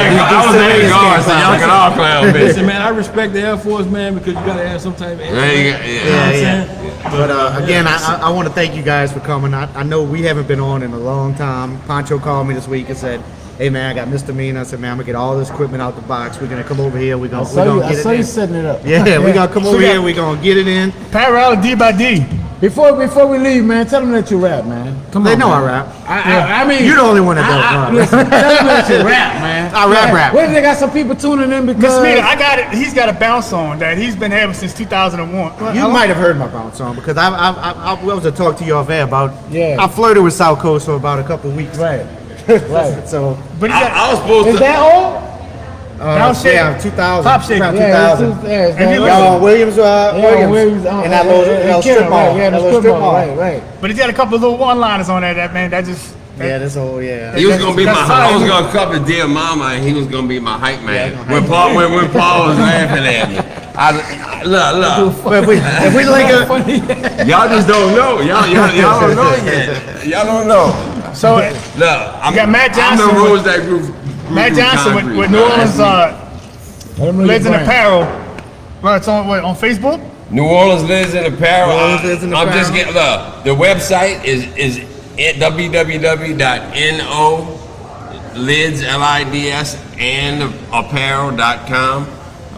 Air Guard, so y'all can all clown me. Listen, man, I respect the Air Force, man, because you gotta have some type of. Yeah. But again, I want to thank you guys for coming. I know we haven't been on in a long time. Pancho called me this week and said, "Hey man, I got Mr. Meana." I said, "Man, I'm gonna get all this equipment out the box. We're gonna come over here. We're gonna I get saw it you in." setting it up. Yeah, we're gonna come over here. We're gonna get it in. Parallel D by D. Before we leave, man, tell them that you rap, man. Come They on. know man. I rap. I mean, You're the only one that don't. listen, tell them that you rap, man. I rap. Wait, they got some people tuning in because Mr. Meana, I got it. He's got a bounce on that he's been having since 2001. You might have heard my bounce song because I was to talk to you off air about. Yeah. I flirted with South Coast for about a couple of weeks. right. So But he got, I was supposed Is to. that all? Bounce shaker. yeah, 2000. Pop shaker. Around Yeah, 2000. it's And he that was- all. Y'all Williams, Williams, and that little strip mall. Yeah, the That little strip strip mall. mall. Right. but he's got a couple of little one-liners on that man. That just Yeah, this whole He was gonna be my. That's I was fine. gonna cover Dear Mama, and he was gonna be my hype man. When Paul was laughing at me, look. But if we link up, Y'all just don't know. Y'all don't know yet. Y'all don't know. so. Look, I'm, got Matt I'm Johnson the rose that grew. Matt Johnson with New Orleans Lids and Apparel. Right, it's on on Facebook. New Orleans Lids and Apparel. New Orleans Lids and I'm just Apparel. getting the website is www.nolids lids and apparel.com.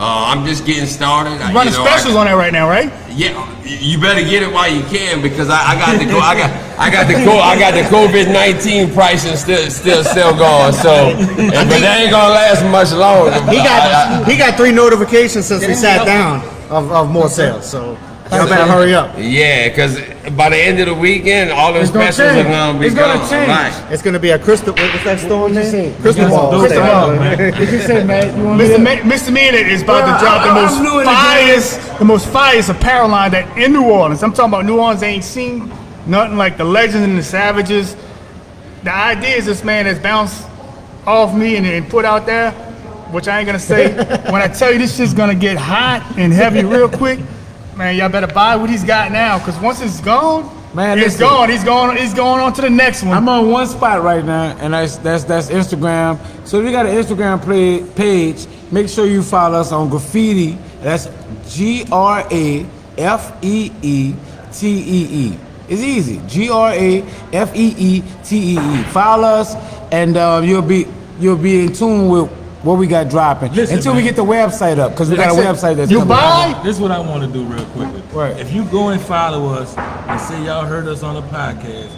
I'm just getting started. Running specials on that right now, right? Yeah, you better get it while you can because I got the COVID-19 pricing still going. So, but that ain't gonna last much longer. he got 3 notifications since we sat down of more sales. So y'all better hurry up. Yeah, because by the end of the weekend, all those gonna specials are change. gonna be It's gone. gonna change. Right. It's gonna be a crystal. What's that store What'd you name? say? Crystal Ball. Crystal Ball, man. What you say, Matt? You want me Mr. Meana is about to drop I'm new in the most fires apparel line that in New Orleans. I'm talking about New Orleans ain't seen nothing like the Legends and the Savages. The idea is this man has bounced off me and put out there, which I ain't gonna say. When I tell you this shit's gonna get hot and heavy real quick, man, y'all better buy what he's got now, because once it's gone, Man, it's listen. gone. He's going on to the next one. I'm on one spot right now, and that's Instagram. So if you got an Instagram page, make sure you follow us on Graffiti. That's GRAFEETEE. It's easy. GRAFEETEE. Follow us, and you'll be in tune with what we got dropping Listen, until we man. get the website up, because we got a Like I website that's you coming buy? out. This is what I want to do real quickly. Right. If you go and follow us and say y'all heard us on the podcast,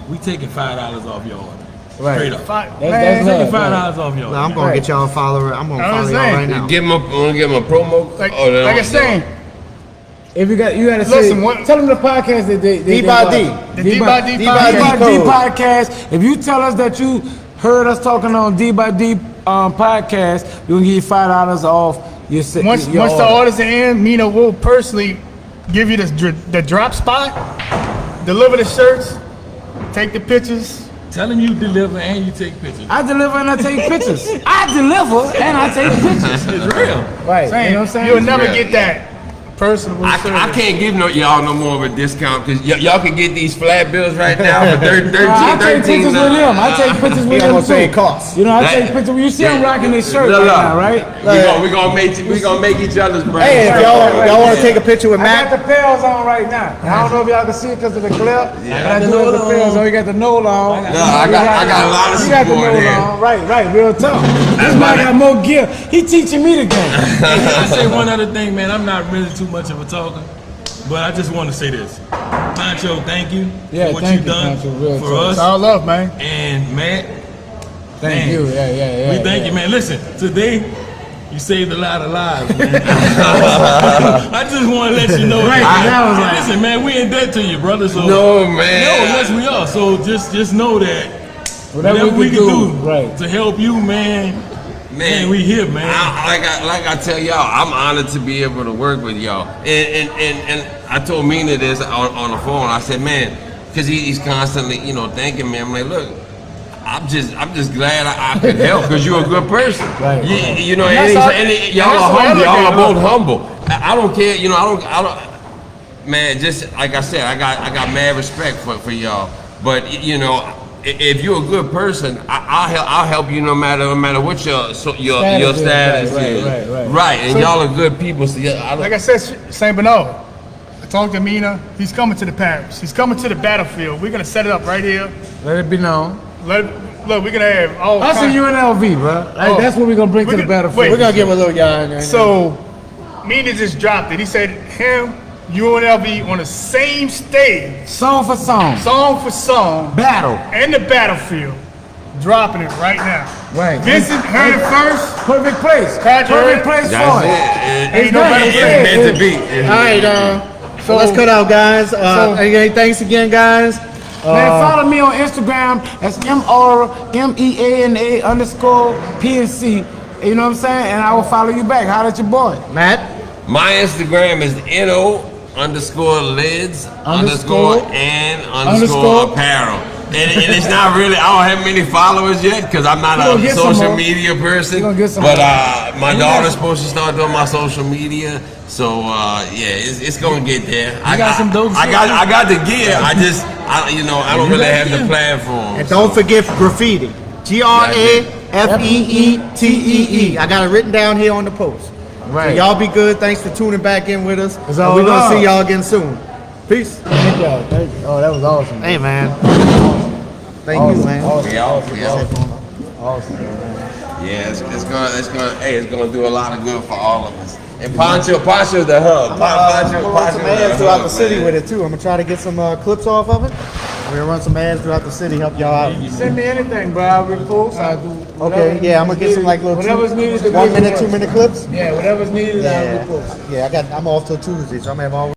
we taking $5 off your order. Right. Straight up. Fuck, That's man. love. Taking $5 off your order. I'm gonna get y'all a follower. I'm gonna I follow was y'all saying. right now. Wanna give them a promo? Like, Oh, they like I don't- saying, If you gotta Listen, say, what- tell them the podcast that they D by watch. D. The D by D D by D code. podcast. If you tell us that you heard us talking on D by D podcast, we're gonna give you $5 off your once your the order. orders are in, Meana will personally give you the drop spot, deliver the shirts, take the pictures. Tell them you deliver and you take pictures. I deliver and I take pictures. I deliver and I take pictures. It's real. Right. Saying, You know what I'm saying? you'll never Yeah. get that personal I service. can't give y'all no more of a discount because y'all can get these flat bills right now for 13, I take 13. pictures with him. I take pictures with He him gonna say too. it costs. You know, I That- take pictures. You see, I'm rocking this shirt Look, right look. now, right? We gonna make each other's brand. Hey, if y'all want to take a picture with I got Matt, the pills on right now. I don't know if y'all can see it because of the clip. Yeah. But I do have the pills on. You got the Nola on. No, I got a lot of You got the support Nola here. on. Right, real tough. This man got more gear. He teaching me the game. I say one other thing, man. I'm not really too much of a talker, but I just want to say this. Pancho, thank you Yeah, for what thank you you, done Pancho, real for talk. It's us. all love, man. And Matt, Thank Man. you. Yeah. we thank you, man. Listen, today you saved a lot of lives, man. I just want to let you know. Right, man. that was like- Listen, man, we in debt to you, brother. So No, man. No, yes, we are. So just know that Whatever we can do. Right. to help you, man. Man, we here, man. Like I tell y'all, I'm honored to be able to work with y'all. And I told Meana this on the phone. I said, man, because he's constantly, thanking me. I'm like, look, I'm just glad I could help because you're a good person. Right. And that's all- y'all that's are all I humble. look Y'all at, are both humble. I don't care. I don't. Man, just like I said, I got mad respect for y'all. But if you're a good person, I'll help you no matter what your status is. Right, and So- y'all are good people. So Like I said, Saint Bernard, I talked to Meana. He's coming to the parish. He's coming to the battlefield. We're gonna set it up right here. Let it be known. Look, we're gonna have all. Us and UNLV, bro. Like, Oh. that's what we're gonna bring We to the can- battlefield. wait. we're gonna give him a little guy in there. So, Meana just dropped it. He said him, UNLV on the same stage, Song for song. song for song, Battle. and the battlefield, dropping it right now. Right. Vincent heard it first. Perfect place. Roger. Perfect place that's for it. it. Ain't no better It's place. it. Meant to be. All right, so let's cut out, guys. Again, thanks again, guys. Man, follow me on Instagram. That's MRMEANA_PNC. You know what I'm saying? And I will follow you back. Holla at your boy. Matt. My Instagram is NO_lids_and_apparel. And it's not really, I don't have many followers yet because I'm not You gonna a get some social more. media person. You gonna get some But more. my daughter's supposed to start doing my social media. So it's gonna get there. I got some dope I shit, got the gear. I don't really have the platform. And don't forget graffiti. GRAFEETEE. I got it written down here on the post. So Right. y'all be good. Thanks for tuning back in with us. It's And all we're gonna love. see y'all again soon. Peace. Thank y'all. Thank you. Oh, that was awesome. Hey, man. Thank you, man. Awesome. Awesome. Yeah, it's gonna do a lot of good for all of us. And Pancho's the hub. I'm gonna run some ads throughout the city with it too. I'm gonna try to get some clips off of it. We're gonna run some ads throughout the city, help y'all out. Send me anything, bro. I'll repost. I'll do Okay, yeah, I'm gonna get some like little whatever's needed. 1 minute, 2 minute clips. Yeah, whatever's needed, I'll Yeah, repost. yeah. I'm off till Tuesday, so I'm gonna have all.